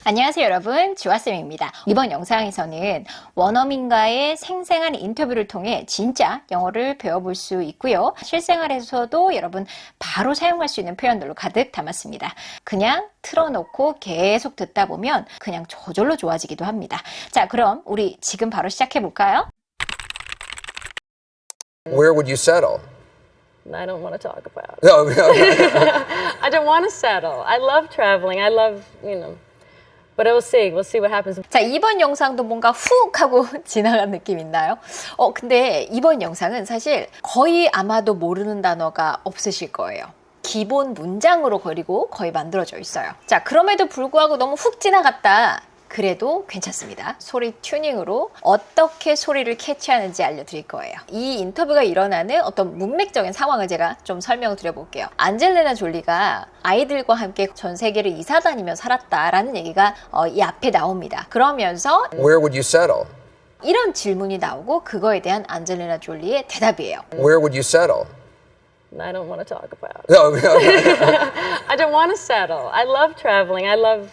안녕하세요 여러분, 주아쌤입니다. 이번 영상에서는 원어민과의 생생한 인터뷰를 통해 진짜 영어를 배워볼 수 있고요. 실생활에서도 여러분 바로 사용할 수 있는 표현들로 가득 담았습니다. 그냥 틀어놓고 계속 듣다 보면 그냥 저절로 좋아지기도 합니다. 자, 그럼 우리 지금 바로 시작해볼까요? Where would you settle? I don't want to talk about. No, no. I don't want to settle. I love traveling. I love, But we'll see. We'll see what happens. 자, 이번 영상도 뭔가 훅 하고 지나간 느낌 있나요? 근데 이번 영상은 사실 거의 아마도 모르는 단어가 없으실 거예요. 기본 문장으로 그리고 거의 만들어져 있어요. 자, 그럼에도 불구하고 너무 훅 지나갔다. 그래도 괜찮습니다. 소리 튜닝으로 어떻게 소리를 캐치하는지 알려드릴 거예요. 이 인터뷰가 일어나는 어떤 문맥적인 상황을 제가 좀 설명을 드려볼게요. 안젤리나 졸리가 아이들과 함께 전 세계를 이사 다니며 살았다라는 얘기가 이 앞에 나옵니다. 그러면서 Where would you settle? 이런 질문이 나오고 그거에 대한 안젤리나 졸리의 대답이에요. Where would you settle? I don't want to talk about. No, no. I don't want to settle. I love traveling. I love,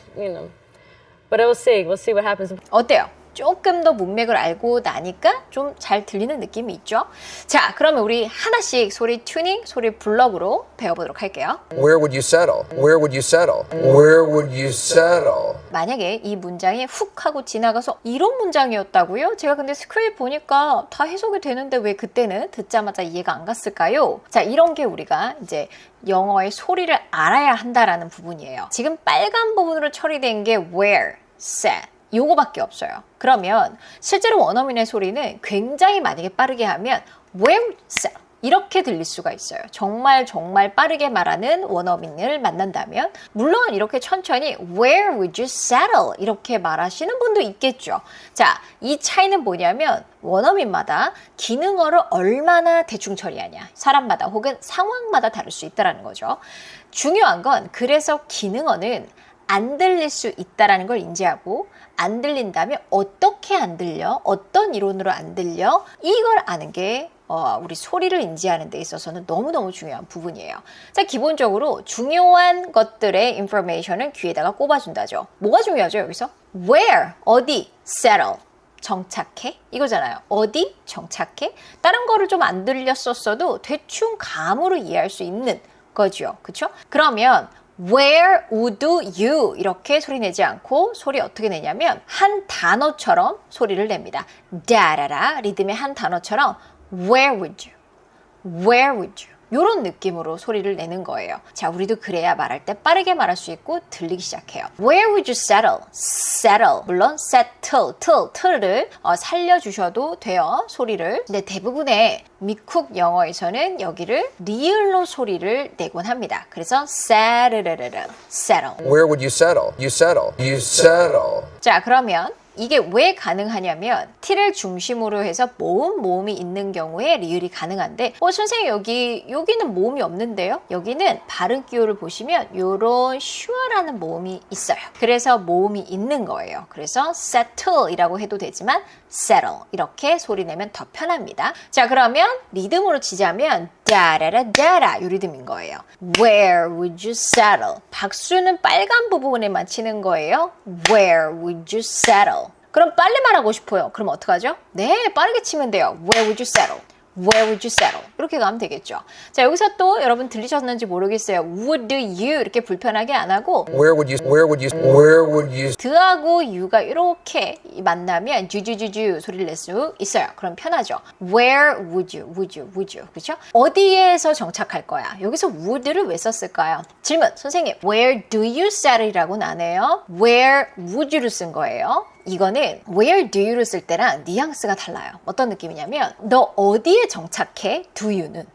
But we'll see. We'll see what happens. 어때요? 조금 더 문맥을 알고 나니까 좀 잘 들리는 느낌이 있죠? 자, 그러면 우리 하나씩 소리 튜닝, 소리 블럭으로 배워보도록 할게요. Where would you settle? Where would you settle? Where would you settle? 만약에 이 문장이 훅 하고 지나가서 이런 문장이었다고요? 제가 근데 스크립 보니까 다 해석이 되는데 왜 그때는 듣자마자 이해가 안 갔을까요? 자, 이런 게 우리가 이제 영어의 소리를 알아야 한다라는 부분이에요. 지금 빨간 부분으로 처리된 게 where, set 요거밖에 없어요. 그러면 실제로 원어민의 소리는 굉장히 만약에 빠르게 하면 where, set 이렇게 들릴 수가 있어요. 정말 빠르게 말하는 원어민을 만난다면 물론 이렇게 천천히 Where would you settle? 이렇게 말하시는 분도 있겠죠. 자, 이 차이는 뭐냐면 원어민마다 기능어를 얼마나 대충 처리하냐. 사람마다 혹은 상황마다 다를 수 있다는 거죠. 중요한 건 그래서 기능어는 안 들릴 수 있다는 걸 인지하고 안 들린다면 어떻게 안 들려? 어떤 이론으로 안 들려? 이걸 아는 게 우리 소리를 인지하는 데 있어서는 너무너무 중요한 부분이에요. 자, 기본적으로 중요한 것들의 인포메이션은 귀에다가 꼽아준다죠. 뭐가 중요하죠, 여기서? Where, 어디, settle, 정착해? 이거잖아요. 어디, 정착해? 다른 거를 좀 안 들렸었어도 대충 감으로 이해할 수 있는 거죠. 그쵸? 그러면 Where would you? 이렇게 소리 내지 않고 소리 어떻게 내냐면 한 단어처럼 소리를 냅니다. 다라라 리듬의 한 단어처럼 Where would you? Where would you? 이런 느낌으로 소리를 내는 거예요. 자, 우리도 그래야 말할 때 빠르게 말할 수 있고 들리기 시작해요. Where would you settle? Settle. 물론 settle, 틀을 살려주셔도 돼요. 소리를. 근데 대부분의 미국 영어에서는 여기를 리을로 소리를 내곤 합니다. 그래서 settle. Where would you settle? You settle. You settle. 자, 그러면 이게 왜 가능하냐면 T를 중심으로 해서 모음이 있는 경우에 리을이 가능한데 선생님 여기는 모음이 없는데요? 여기는 발음 기호를 보시면 요런 sure라는 모음이 있어요. 그래서 모음이 있는 거예요. 그래서 settle 이라고 해도 되지만 settle 이렇게 소리 내면 더 편합니다. 자, 그러면 리듬으로 치자면 다라라다라 요 리듬인 거예요. Where would you settle? 박수는 빨간 부분에만 치는 거예요. Where would you settle? 그럼 빨리 말하고 싶어요. 그럼 어떡하죠? 네, 빠르게 치면 돼요. Where would you settle? Where would you settle? 이렇게 가면 되겠죠. 자, 여기서 또 여러분 들리셨는지 모르겠어요. Would you 이렇게 불편하게 안 하고 Where would you 드하고 you가 이렇게 만나면 주주주주 소리를 낼 수 있어요. 그럼 편하죠. Where would you? 그렇죠? 어디에서 정착할 거야? 여기서 would를 왜 썼을까요? 질문, 선생님. Where do you settle이라고는 안 해요. Where would you를 쓴 거예요. 이거는 where do you를 쓸 때랑 뉘앙스가 달라요. 어떤 느낌이냐면 너 어디에 정착해? do you는.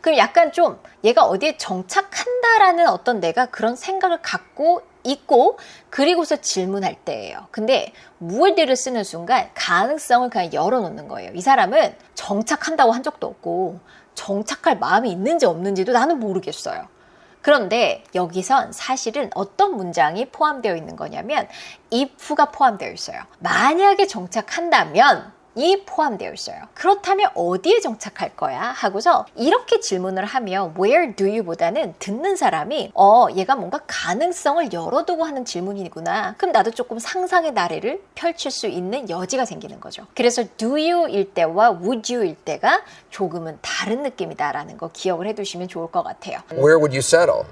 그럼 약간 좀 얘가 어디에 정착한다라는 어떤 내가 그런 생각을 갖고 있고 그리고서 질문할 때예요. 근데 would를 쓰는 순간 가능성을 그냥 열어놓는 거예요. 이 사람은 정착한다고 한 적도 없고 정착할 마음이 있는지 없는지도 나는 모르겠어요. 그런데 여기선 사실은 어떤 문장이 포함되어 있는 거냐면 if가 포함되어 있어요. 만약에 정착한다면 이 포함되어 있어요. 그렇다면 어디에 정착할 거야? 하고서 이렇게 질문을 하면 where do you 보다는 듣는 사람이 얘가 뭔가 가능성을 열어두고 하는 질문이구나. 그럼 나도 조금 상상의 나래를 펼칠 수 있는 여지가 생기는 거죠. 그래서 do you일 때와 would you일 때가 조금은 다른 느낌이다라는 거 기억을 해두시면 좋을 것 같아요. Where would you settle?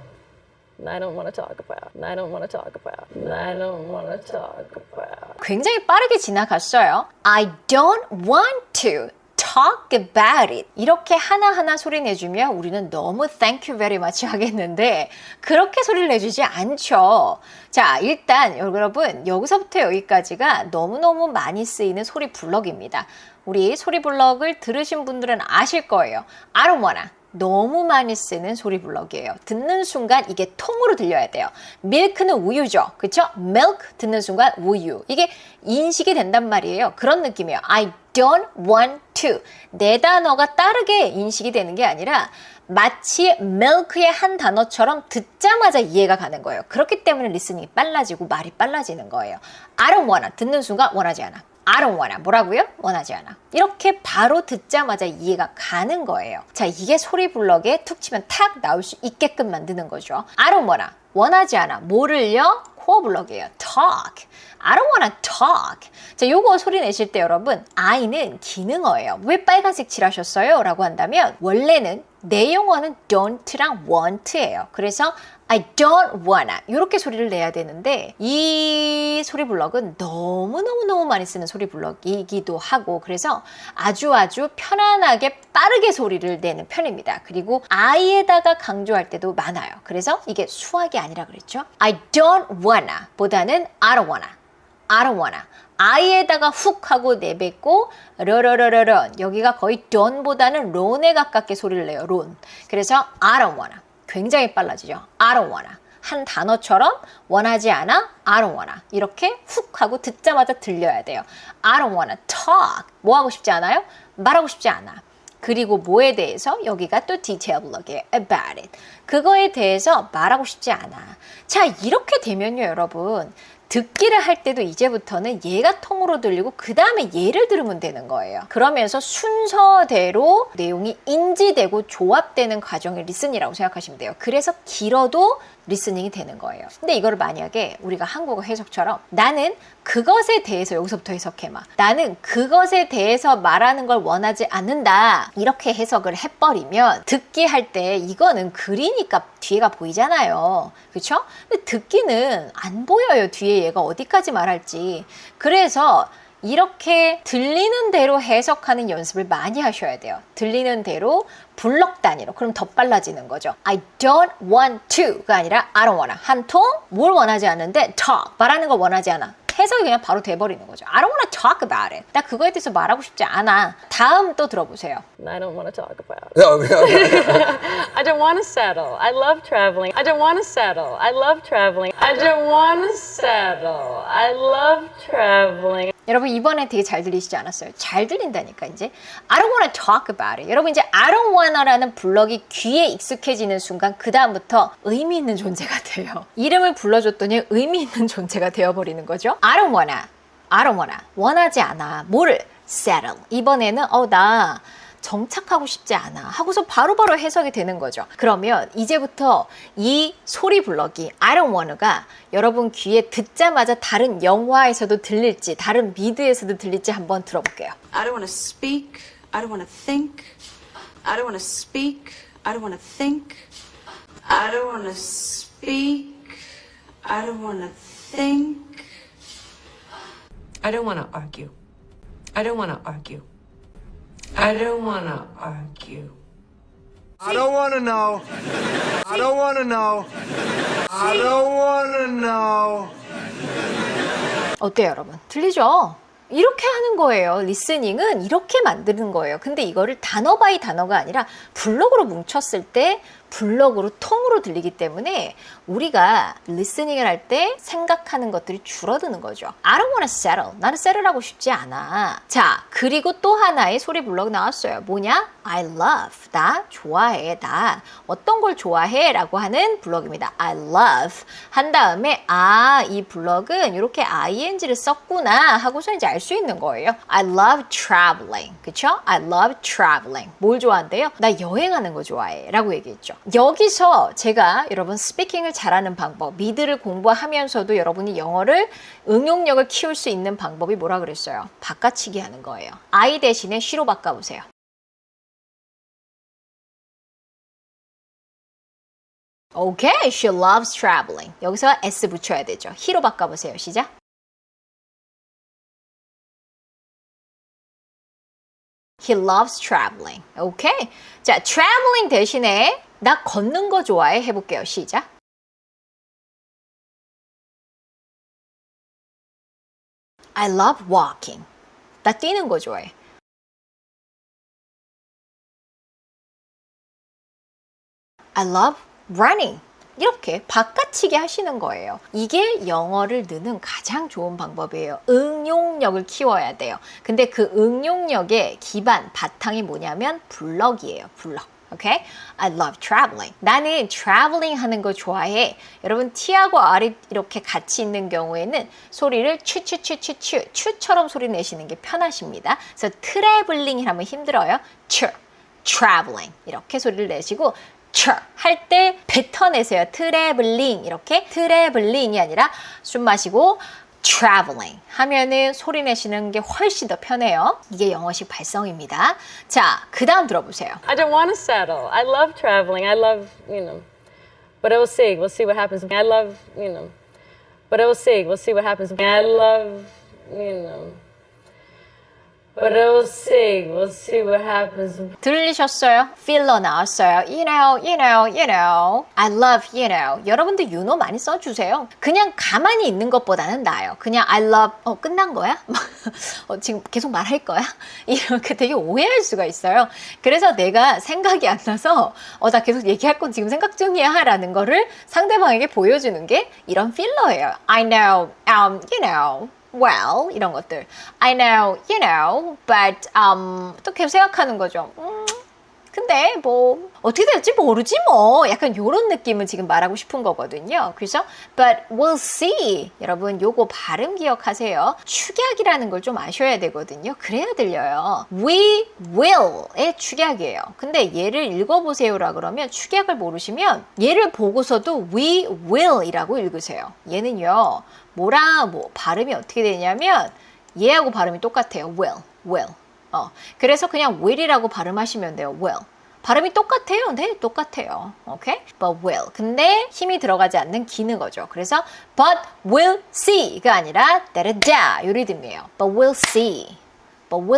I don't want to talk about. I don't want to talk about. I don't want to talk about. 굉장히 빠르게 지나갔어요. I don't want to talk about it. 이렇게 하나하나 소리 내주면 우리는 너무 thank you very much 하겠는데 그렇게 소리를 내주지 않죠. 자, 일단 여러분 여기서부터 여기까지가 너무너무 많이 쓰이는 소리 블럭입니다. 우리 소리 블럭을 들으신 분들은 아실 거예요. I don't wanna. 너무 많이 쓰는 소리 블럭이에요. 듣는 순간 이게 통으로 들려야 돼요. 밀크는 우유죠. 그쵸? milk 듣는 순간 우유. 이게 인식이 된단 말이에요. 그런 느낌이에요. I don't want to. 네 단어가 다르게 인식이 되는 게 아니라 마치 milk의 한 단어처럼 듣자마자 이해가 가는 거예요. 그렇기 때문에 리스닝이 빨라지고 말이 빨라지는 거예요. I don't wanna. 듣는 순간 원하지 않아. I don't wanna. 뭐라고요? 원하지 않아. 이렇게 바로 듣자마자 이해가 가는 거예요. 자, 이게 소리 블럭에 툭 치면 탁 나올 수 있게끔 만드는 거죠. I don't wanna. 원하지 않아. 뭐를요? 코어 블럭이에요. talk. I don't wanna talk. 자, 요거 소리 내실 때 여러분, I는 기능어예요. 왜 빨간색 칠하셨어요? 라고 한다면 원래는 내 용어는 don't랑 want예요. 그래서 I don't wanna 이렇게 소리를 내야 되는데 이 소리 블럭은 너무너무 많이 쓰는 소리 블럭이기도 하고 그래서 아주 편안하게 빠르게 소리를 내는 편입니다. 그리고 I에다가 강조할 때도 많아요. 그래서 이게 수학이 아니라 그랬죠. I don't wanna 보다는 I don't wanna. I don't wanna. I에다가 훅 하고 내뱉고 러러러러런 여기가 거의 don보다는 론에 가깝게 소리를 내요. 론. 그래서 I don't wanna. 굉장히 빨라지죠. I don't wanna. 한 단어처럼 원하지 않아. I don't wanna. 이렇게 훅 하고 듣자마자 들려야 돼요. I don't wanna talk. 뭐 하고 싶지 않아요? 말하고 싶지 않아. 그리고 뭐에 대해서? 여기가 또 detail 블럭이에요. about it. 그거에 대해서 말하고 싶지 않아. 자, 이렇게 되면요, 여러분. 듣기를 할 때도 이제부터는 얘가 통으로 들리고 그 다음에 얘를 들으면 되는 거예요. 그러면서 순서대로 내용이 인지되고 조합되는 과정이 리스닝이라고 생각하시면 돼요. 그래서 길어도 리스닝이 되는 거예요. 근데 이거를 만약에 우리가 한국어 해석처럼 나는 그것에 대해서 여기서부터 해석해봐. 나는 그것에 대해서 말하는 걸 원하지 않는다. 이렇게 해석을 해버리면 듣기 할 때 이거는 글이니까 뒤에가 보이잖아요. 그렇죠? 근데 듣기는 안 보여요. 뒤에 얘가 어디까지 말할지. 그래서 이렇게 들리는 대로 해석하는 연습을 많이 하셔야 돼요. 들리는 대로 블럭 단위로. 그럼 더 빨라지는 거죠. I don't want to가 아니라 I don't wanna. 한 통 뭘 원하지 않는데 talk. 말하는 걸 원하지 않아. 해석이 그냥 바로 돼버리는 거죠. I don't wanna talk about it. 나 그거에 대해서 말하고 싶지 않아. 다음 또 들어보세요. I don't want to talk about. No, I don't want to settle. I love traveling. I don't want to settle. I love traveling. I don't want to settle. I love traveling. 여러분 이번에 되게 잘 들리시지 않았어요? 잘 들린다니까 이제 I don't wanna talk about it. 여러분 이제 I don't wanna라는 블럭이 귀에 익숙해지는 순간 그 다음부터 의미 있는 존재가 돼요. 이름을 불러줬더니 의미 있는 존재가 되어버리는 거죠. I don't wanna. I don't wanna. 원하지 않아. 뭐를? settle. 이번에는 나 정착하고 싶지 않아 하고서 바로바로 해석이 되는 거죠. 그러면 이제부터 이 소리 블럭이 I don't wanna가 여러분 귀에 듣자마자 다른 영화에서도 들릴지 다른 미드에서도 들릴지 한번 들어볼게요. I don't want to speak. I don't want to think. I don't want to speak. I don't want to think. I don't want to speak. I don't want to think. I don't want to argue. I don't want to argue. I don't want to argue. I don't want to know. I don't want to know. I don't want to know. 어때요 여러분? 들리죠? 이렇게 하는 거예요. 리스닝은 이렇게 만드는 거예요. 근데 이거를 단어 바이 단어가 아니라 블록으로 뭉쳤을 때 블럭으로 통으로 들리기 때문에 우리가 리스닝을 할 때 생각하는 것들이 줄어드는 거죠. I don't wanna settle. 나는 settle하고 싶지 않아. 자, 그리고 또 하나의 소리 블럭 나왔어요. 뭐냐? I love. 나 좋아해. 나 어떤 걸 좋아해? 라고 하는 블럭입니다. I love. 한 다음에 이 블럭은 이렇게 ing를 썼구나 하고서 이제 알 수 있는 거예요. I love traveling. 그쵸? I love traveling. 뭘 좋아한대요? 나 여행하는 거 좋아해. 라고 얘기했죠. 여기서 제가 여러분 스피킹을 잘하는 방법, 미드를 공부하면서도 여러분이 영어를 응용력을 키울 수 있는 방법이 뭐라 그랬어요? 바꿔치기 하는 거예요. I 대신에 she로 바꿔보세요. 오케이, she loves traveling. 여기서 s 붙여야 되죠. he로 바꿔보세요. 시작. He loves traveling. 오케이. 자, traveling 대신에 나 걷는 거 좋아해 해볼게요. 시작. I love walking. 나 뛰는 거 좋아해. I love running. 이렇게 바꿔치기 하시는 거예요. 이게 영어를 느는 가장 좋은 방법이에요. 응용력을 키워야 돼요. 근데 그 응용력의 기반, 바탕이 뭐냐면 블럭이에요. 블럭. 오케이? I love traveling. 나는 traveling 하는 거 좋아해. 여러분 T하고 R이 이렇게 같이 있는 경우에는 소리를 추처럼 소리 내시는 게 편하십니다. 그래서 traveling 하면 힘들어요. traveling 이렇게 소리를 내시고 할 때 뱉어내세요. 트래블링 이렇게 트래블링이 아니라 숨 마시고 traveling 하면은 소리 내시는 게 훨씬 더 편해요. 이게 영어식 발성입니다. 자, 그 다음 들어보세요. I don't want to settle. I love traveling. I love, but we'll see. We'll see what happens. I love, but we'll see. We'll see what happens. I love, but we'll see. We'll see what happens. 들리셨어요? 필러 나왔어요. You know. I love, 여러분들 you know 많이 써주세요. 그냥 가만히 있는 것보다는 나아요. 그냥 I love, 끝난 거야? 지금 계속 말할 거야? 이렇게 되게 오해할 수가 있어요. 그래서 내가 생각이 안 나서 나 계속 얘기할 건 지금 생각 중이야 라는 거를 상대방에게 보여주는 게 이런 필러예요. I know, well, 이런 것들. I know, but, 또 계속 생각하는 거죠. 근데 뭐 어떻게 될지 모르지 뭐 약간 이런 느낌을 지금 말하고 싶은 거거든요. 그래서 but we'll see. 여러분 요거 발음 기억하세요. 축약이라는 걸 좀 아셔야 되거든요. 그래야 들려요. We will의 축약이에요. 근데 얘를 읽어보세요라 그러면 축약을 모르시면 얘를 보고서도 we will이라고 읽으세요. 얘는요. 발음이 어떻게 되냐면 얘하고 발음이 똑같아요. will. 그래서 그냥 will이라고 발음하시면 돼요. will. 발음이 똑같아요. 네, 똑같아요. 오케이? But will. 근데 힘이 들어가지 않는 기능어죠. 그래서 but we'll see가 아니라 따르자 요 리듬이에요. But we'll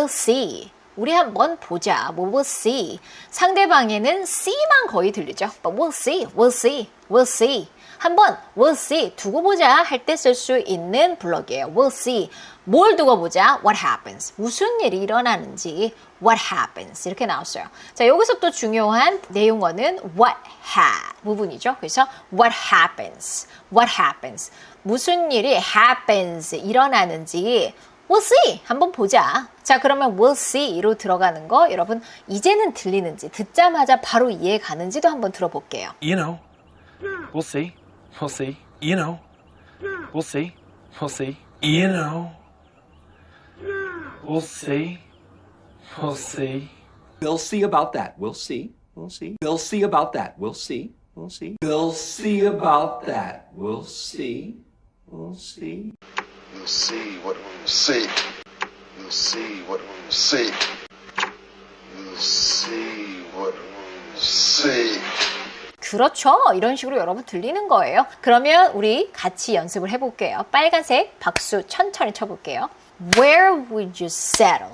see. 우리 한번 보자. We'll see. 상대방에는 C만 거의 들리죠. But we'll see. 한번 we'll see 두고 보자 할 때 쓸 수 있는 블럭이에요. We'll see. 뭘 두고 보자? What happens? 무슨 일이 일어나는지 What happens? 이렇게 나왔어요. 자, 여기서 또 중요한 내용어는 what 부분이죠. 그래서 what happens? 무슨 일이 happens? 일어나는지 We'll see. 한번 보자. 자, 그러면 we'll see로 들어가는 거 여러분 이제는 들리는지 듣자마자 바로 이해 가는지도 한번 들어볼게요. You know, we'll see. You know, we'll see. You know, we'll see. They'll see about that. We'll see. They'll see about that. We'll see. They'll see about that. We'll see. You'll see what we'll see. You'll see what we'll see. You'll see what we'll see. 그렇죠. 이런 식으로 여러분 들리는 거예요. 그러면 우리 같이 연습을 해볼게요. 빨간색 박수 천천히 쳐볼게요. Where would you settle?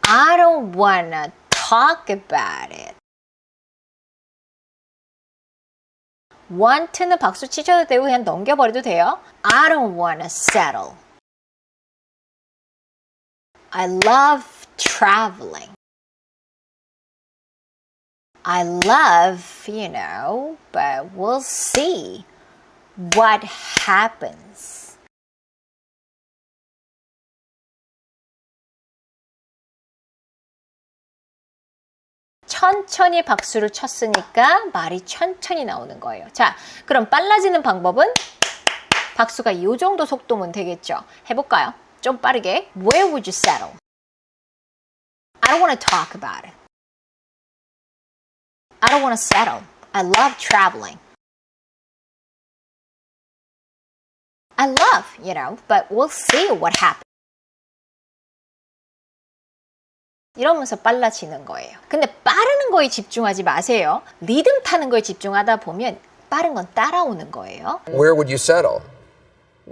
I don't wanna talk about it. want는 박수 치셔도 되고 그냥 넘겨버려도 돼요. I don't wanna settle. I love traveling. I love, but we'll see what happens. 천천히 박수를 쳤으니까 말이 천천히 나오는 거예요. 자, 그럼 빨라지는 방법은 박수가 이 정도 속도면 되겠죠. 해볼까요? 좀 빠르게. Where would you settle? I don't want to talk about it. I don't want to settle. I love traveling. I love, but we'll see what happens. 이러면서 빨라지는 거예요. 근데 빠르는 거에 집중하지 마세요. 리듬 타는 거에 집중하다 보면 빠른 건 따라오는 거예요. Where would you settle?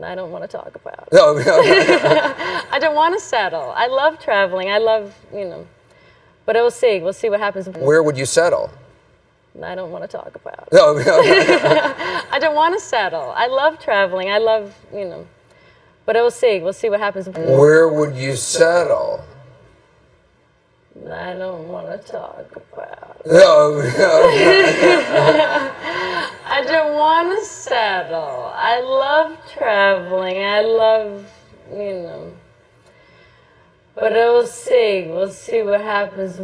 I don't want to talk about. No, I don't want to settle. I love traveling. I love, but we'll see. We'll see what happens. Where would you settle? I don't want to talk about. No, I don't want to settle. I love traveling. I love, but we'll see. We'll see what happens. Where would you settle? I don't want to talk about. No, I don't want to settle. I love traveling. I love, but we'll see. We'll see what happens.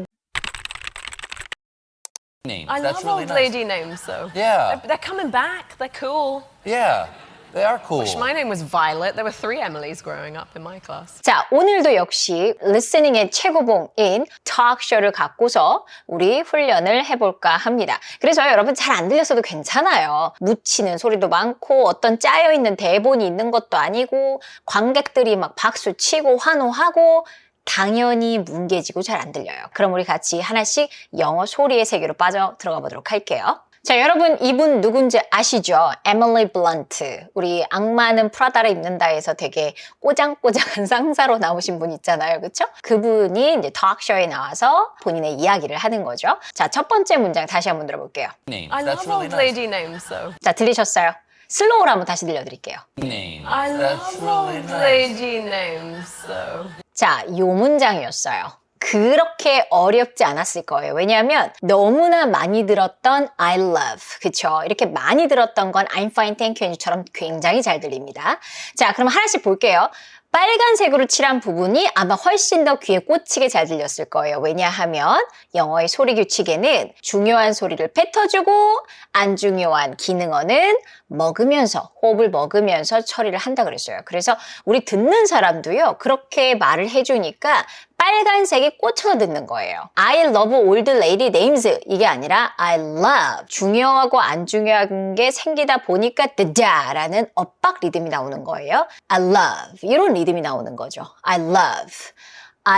Names. I That's love really old nice. lady names, though. Yeah. They're coming back. They're cool. Yeah, they are cool. Wish my name was Violet. There were 3 Emilys growing up in my class. 자, 오늘도 역시 리스닝의 최고봉인 톡쇼를 갖고서 우리 훈련을 해볼까 합니다. 그래서 여러분 잘 안 들렸어도 괜찮아요. 묻히는 소리도 많고 어떤 짜여있는 대본이 있는 것도 아니고 관객들이 막 박수 치고 환호하고 당연히 뭉개지고 잘 안 들려요. 그럼 우리 같이 하나씩 영어 소리의 세계로 빠져 들어가 보도록 할게요. 자, 여러분 이분 누군지 아시죠? 에밀리 블런트. 우리 악마는 프라다를 입는다에서 되게 꼬장꼬장한 상사로 나오신 분 있잖아요. 그렇죠? 그분이 이제 톡쇼에 나와서 본인의 이야기를 하는 거죠. 자, 첫 번째 문장 다시 한번 들어볼게요. Names. I That's love really old nice. lady names, though. 자, 들리셨어요? 슬로우로 한번 다시 들려드릴게요. Names. I That's love really old nice. lady names, though. 자, 요 문장이었어요. 그렇게 어렵지 않았을 거예요. 왜냐하면 너무나 많이 들었던 I love, 그쵸? 이렇게 많이 들었던 건 I'm fine, thank you처럼 굉장히 잘 들립니다. 자, 그럼 하나씩 볼게요. 빨간색으로 칠한 부분이 아마 훨씬 더 귀에 꽂히게 잘 들렸을 거예요. 왜냐하면 영어의 소리 규칙에는 중요한 소리를 뱉어주고 안 중요한 기능어는 먹으면서, 호흡을 먹으면서 처리를 한다 그랬어요. 그래서 우리 듣는 사람도요, 그렇게 말을 해주니까 빨간색이 꽂혀서 듣는 거예요. I love old lady names 이게 아니라 I love 중요하고 안 중요한 게 생기다 보니까 드다라는 엇박 리듬이 나오는 거예요. I love 이런 리듬이 나오는 거죠. I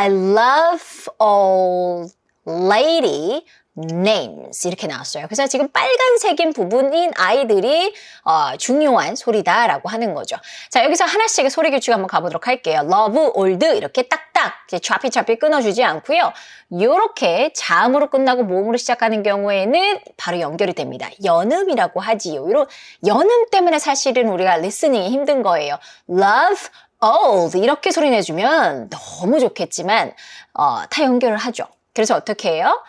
love old lady names 이렇게 나왔어요. 그래서 지금 빨간색인 부분인 아이들이 중요한 소리다라고 하는 거죠. 자, 여기서 하나씩의 소리 규칙 한번 가보도록 할게요. love, old 이렇게 딱딱 이제 좌피좌피 끊어주지 않고요. 이렇게 자음으로 끝나고 모음으로 시작하는 경우에는 바로 연결이 됩니다. 연음이라고 하지요. 이런 연음 때문에 사실은 우리가 리스닝이 힘든 거예요. love, old 이렇게 소리 내주면 너무 좋겠지만 다 연결을 하죠. 그래서 어떻게 해요?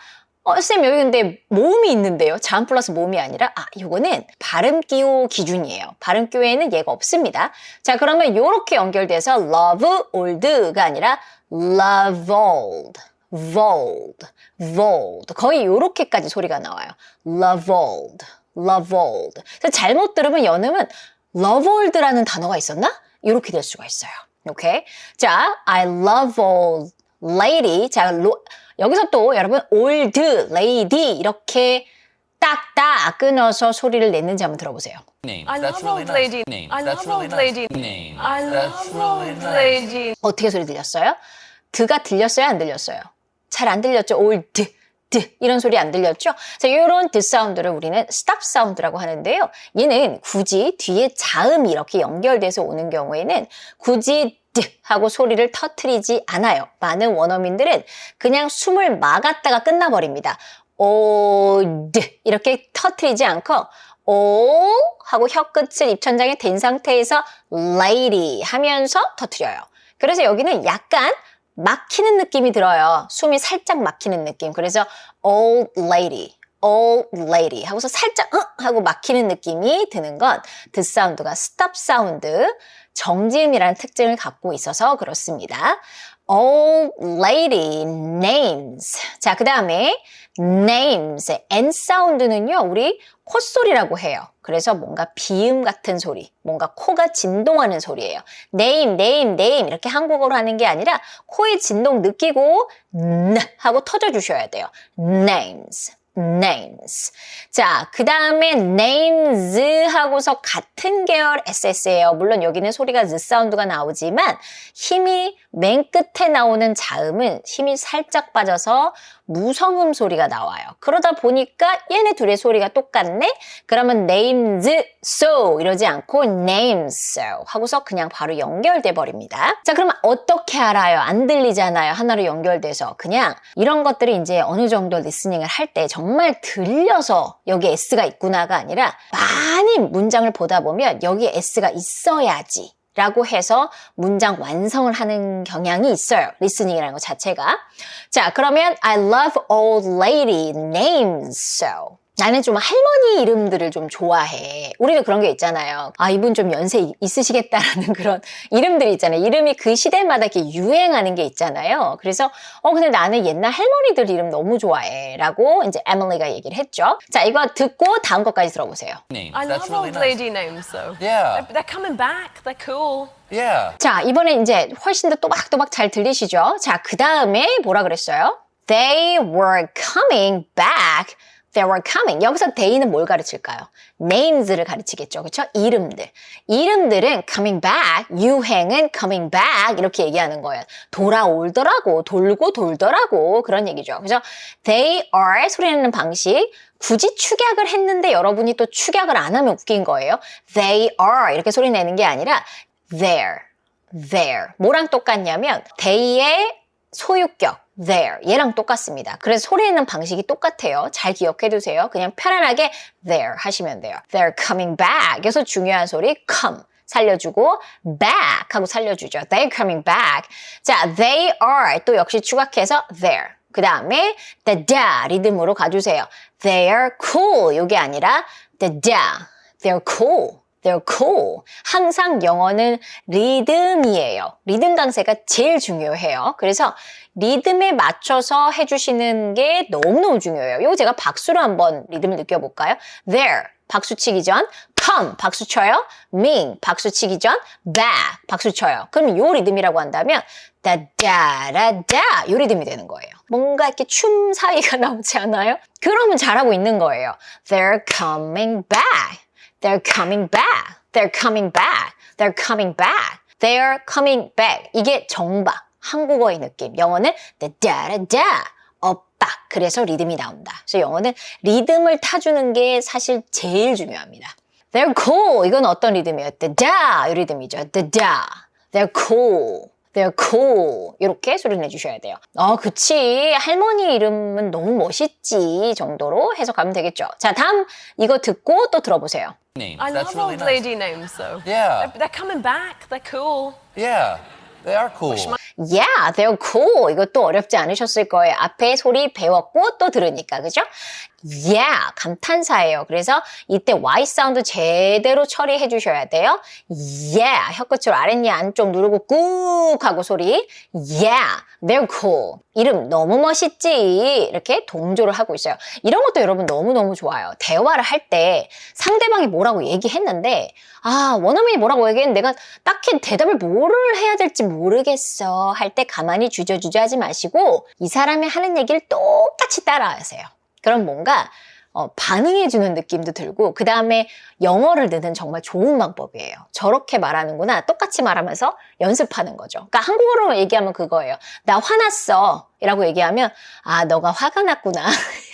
쌤 여기 근데 모음이 있는데요. 자음 플러스 모음이 아니라 요거는 발음 기호 기준이에요. 발음 기호에는 얘가 없습니다. 자, 그러면 요렇게 연결돼서 love old가 아니라 love old, vold, vold 거의 요렇게까지 소리가 나와요. love old, love old. 그래서 잘못 들으면 연음은 love old라는 단어가 있었나? 이렇게 될 수가 있어요. 오케이? 자, I love old lady. 자, 여기서 또 여러분 old lady 이렇게 딱딱 끊어서 소리를 냈는지 한번 들어보세요. Names. I That's love really old nice. lady. Names. I That's love really old nice. lady. Names. I That's love really old nice. lady. 어떻게 소리 들렸어요? 드가 들렸어요? 안 들렸어요? 잘 안 들렸죠? old, 드 이런 소리 안 들렸죠? 자, 이런 드 사운드를 우리는 stop 사운드라고 하는데요. 얘는 굳이 뒤에 자음이 이렇게 연결돼서 오는 경우에는 굳이 하고 소리를 터트리지 않아요. 많은 원어민들은 그냥 숨을 막았다가 끝나버립니다. old 이렇게 터트리지 않고 오 하고 혀끝을 입천장에 댄 상태에서 lady 하면서 터트려요. 그래서 여기는 약간 막히는 느낌이 들어요. 숨이 살짝 막히는 느낌. 그래서 old lady, old lady 하고서 살짝 하고 막히는 느낌이 드는 건 the 사운드가 stop 사운드, 정지음이라는 특징을 갖고 있어서 그렇습니다. old lady names. 자, 그 다음에 names, N 사운드는요, 우리 콧소리라고 해요. 그래서 뭔가 비음 같은 소리, 뭔가 코가 진동하는 소리예요. name, name, name 이렇게 한국어로 하는 게 아니라 코의 진동 느끼고 N 하고 터져주셔야 돼요. names. names. 자, 그 다음에 names 하고서 같은 계열 SS예요. 물론 여기는 소리가 Z 사운드가 나오지만 힘이 맨 끝에 나오는 자음은 힘이 살짝 빠져서 무성음 소리가 나와요. 그러다 보니까 얘네 둘의 소리가 똑같네? 그러면 names so 이러지 않고 names so 하고서 그냥 바로 연결돼 버립니다. 자, 그러면 어떻게 알아요? 안 들리잖아요. 하나로 연결돼서. 그냥 이런 것들이 이제 어느 정도 리스닝을 할 때 정말 들려서 여기 S가 있구나가 아니라 많이 문장을 보다 보면 여기에 S가 있어야지 라고 해서 문장 완성을 하는 경향이 있어요. 리스닝이라는 것 자체가. 자, 그러면 I love old lady names so. 나는 좀 할머니 이름들을 좀 좋아해. 우리도 그런 게 있잖아요. 아, 이분 좀 연세 있으시겠다라는 그런 이름들이 있잖아요. 이름이 그 시대마다 이렇게 유행하는 게 있잖아요. 그래서 근데 나는 옛날 할머니들 이름 너무 좋아해. 라고 이제 에밀리가 얘기를 했죠. 자, 이거 듣고 다음 것까지 들어보세요. I love old lady names, though. Yeah. They're coming back. They're cool. Yeah. 자, 이번에 이제 훨씬 더 또박또박 잘 들리시죠? 자, 그 다음에 뭐라 그랬어요? They were coming back. They were coming. 여기서 they는 뭘 가르칠까요? names를 가르치겠죠. 그렇죠? 이름들. 이름들은 coming back, 유행은 coming back 이렇게 얘기하는 거예요. 돌아오더라고, 돌고 돌더라고 그런 얘기죠. 그죠? They are 소리 내는 방식. 굳이 축약을 했는데 여러분이 또 축약을 안 하면 웃긴 거예요. They are 이렇게 소리 내는 게 아니라 there. 뭐랑 똑같냐면 they의 소유격. there. 얘랑 똑같습니다. 그래서 소리 내는 방식이 똑같아요. 잘 기억해 두세요. 그냥 편안하게 there 하시면 돼요. They're coming back. 여기서 중요한 소리 come 살려주고 back 하고 살려주죠. They're coming back. 자, they are 또 역시 추각해서 there. 그 다음에 the da 리듬으로 가주세요. They're cool. 이게 아니라 the da. They're cool. They're cool. 항상 영어는 리듬이에요. 리듬 강세가 제일 중요해요. 그래서 리듬에 맞춰서 해주시는 게 너무너무 중요해요. 이거 제가 박수로 한번 리듬을 느껴볼까요? There, 박수 치기 전. Come, 박수 쳐요. Ming, 박수 치기 전. Back, 박수 쳐요. 그럼 요 리듬이라고 한다면 다다라다 요 리듬이 되는 거예요. 뭔가 이렇게 춤 사이가 나오지 않아요? 그러면 잘하고 있는 거예요. They're coming back. They're coming back. They're coming back. They're coming back. They're coming back. 이게 정박. 한국어의 느낌. 영어는 다다라다. 엇박. 그래서 리듬이 나온다. 그래서 영어는 리듬을 타주는 게 사실 제일 중요합니다. They're cool. 이건 어떤 리듬이에요? 다다. 이 리듬이죠. 다다. They're cool. They're cool. 이렇게 소리 내주셔야 돼요. 그치. 할머니 이름은 너무 멋있지 정도로 해석하면 되겠죠. 자, 다음 이거 듣고 또 들어보세요. Names. I That's love really old nice. lady names, though. Yeah. They're coming back. They're cool. Yeah. They are cool. Yeah, they're cool. 이것도 어렵지 않으셨을 거예요. 앞에 소리 배웠고 또 들으니까, 그죠? Yeah, 감탄사예요. 그래서 이때 Y 사운드 제대로 처리해 주셔야 돼요. Yeah, 혀끝으로 아랫니 안쪽 누르고 꾹 하고 소리. Yeah, they're cool. 이름 너무 멋있지. 이렇게 동조를 하고 있어요. 이런 것도 여러분 너무너무 좋아요. 대화를 할 때 상대방이 뭐라고 얘기했는데 원어민이 뭐라고 얘기했는데 내가 딱히 대답을 뭐를 해야 될지 모르겠어 할 때 가만히 주저주저 하지 마시고 이 사람이 하는 얘기를 똑같이 따라하세요. 그럼 뭔가 반응해주는 느낌도 들고 그 다음에 영어를 느는 정말 좋은 방법이에요. 저렇게 말하는구나. 똑같이 말하면서 연습하는 거죠. 그러니까 한국어로 얘기하면 그거예요. 나 화났어 라고 얘기하면 너가 화가 났구나.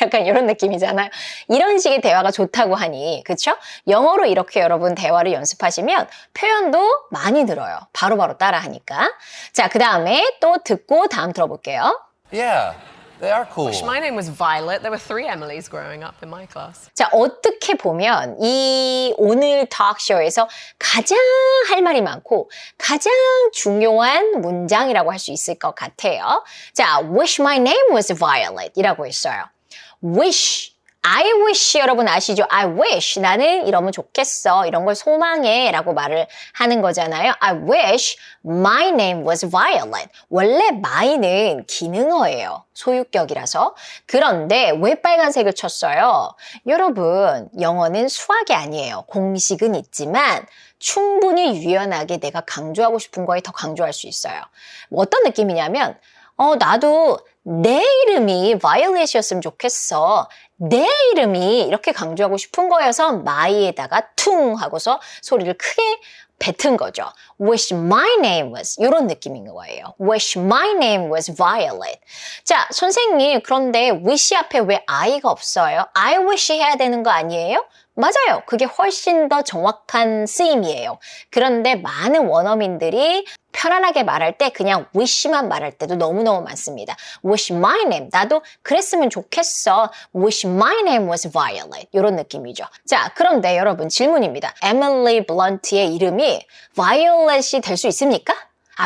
약간 이런 느낌이잖아요. 이런 식의 대화가 좋다고 하니 그쵸? 영어로 이렇게 여러분 대화를 연습하시면 표현도 많이 늘어요. 바로바로 따라하니까. 자, 그 다음에 또 듣고 다음 들어볼게요. Yeah. They are cool. My name was Violet. There were 3 Emilys growing up in my class. 자, 어떻게 보면 이 오늘 톡쇼에서 가장 할 말이 많고 가장 중요한 문장이라고 할 수 있을 것 같아요. 자, wish my name was Violet 이라고 했어요. wish I wish 여러분 아시죠? I wish 나는 이러면 좋겠어. 이런 걸 소망해 라고 말을 하는 거잖아요. I wish my name was Violet. 원래 my는 기능어예요. 소유격이라서. 그런데 왜 빨간색을 쳤어요? 여러분 영어는 수학이 아니에요. 공식은 있지만 충분히 유연하게 내가 강조하고 싶은 거에 더 강조할 수 있어요. 어떤 느낌이냐면 나도 내 이름이 Violet이었으면 좋겠어. 내 이름이 이렇게 강조하고 싶은 거여서 my에다가 퉁 하고서 소리를 크게 뱉은 거죠. Wish my name was 이런 느낌인 거예요. Wish my name was Violet. 자, 선생님 그런데 wish 앞에 왜 I가 없어요? I wish 해야 되는 거 아니에요? 맞아요. 그게 훨씬 더 정확한 쓰임이에요. 그런데 많은 원어민들이 편안하게 말할 때 그냥 wish만 말할 때도 너무너무 많습니다. Wish my name. 나도 그랬으면 좋겠어. Wish my name was Violet. 이런 느낌이죠. 자, 그런데 여러분 질문입니다. Emily Blunt의 이름이 Violet이 될 수 있습니까?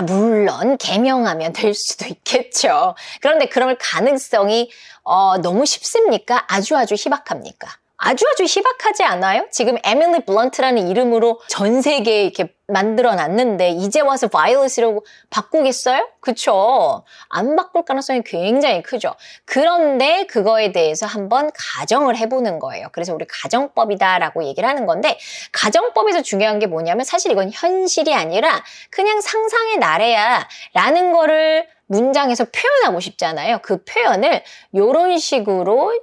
물론 개명하면 될 수도 있겠죠. 그런데 그럴 가능성이 너무 쉽습니까? 아주 희박합니까? 아주 희박하지 않아요? 지금 에밀리 블런트라는 이름으로 전 세계에 이렇게 만들어 놨는데 이제 와서 바이올렛이라고 바꾸겠어요? 그쵸? 안 바꿀 가능성이 굉장히 크죠. 그런데 그거에 대해서 한번 가정을 해보는 거예요. 그래서 우리 가정법이다라고 얘기를 하는 건데 가정법에서 중요한 게 뭐냐면 사실 이건 현실이 아니라 그냥 상상의 나래야 라는 거를 문장에서 표현하고 싶잖아요. 그 표현을 이런 식으로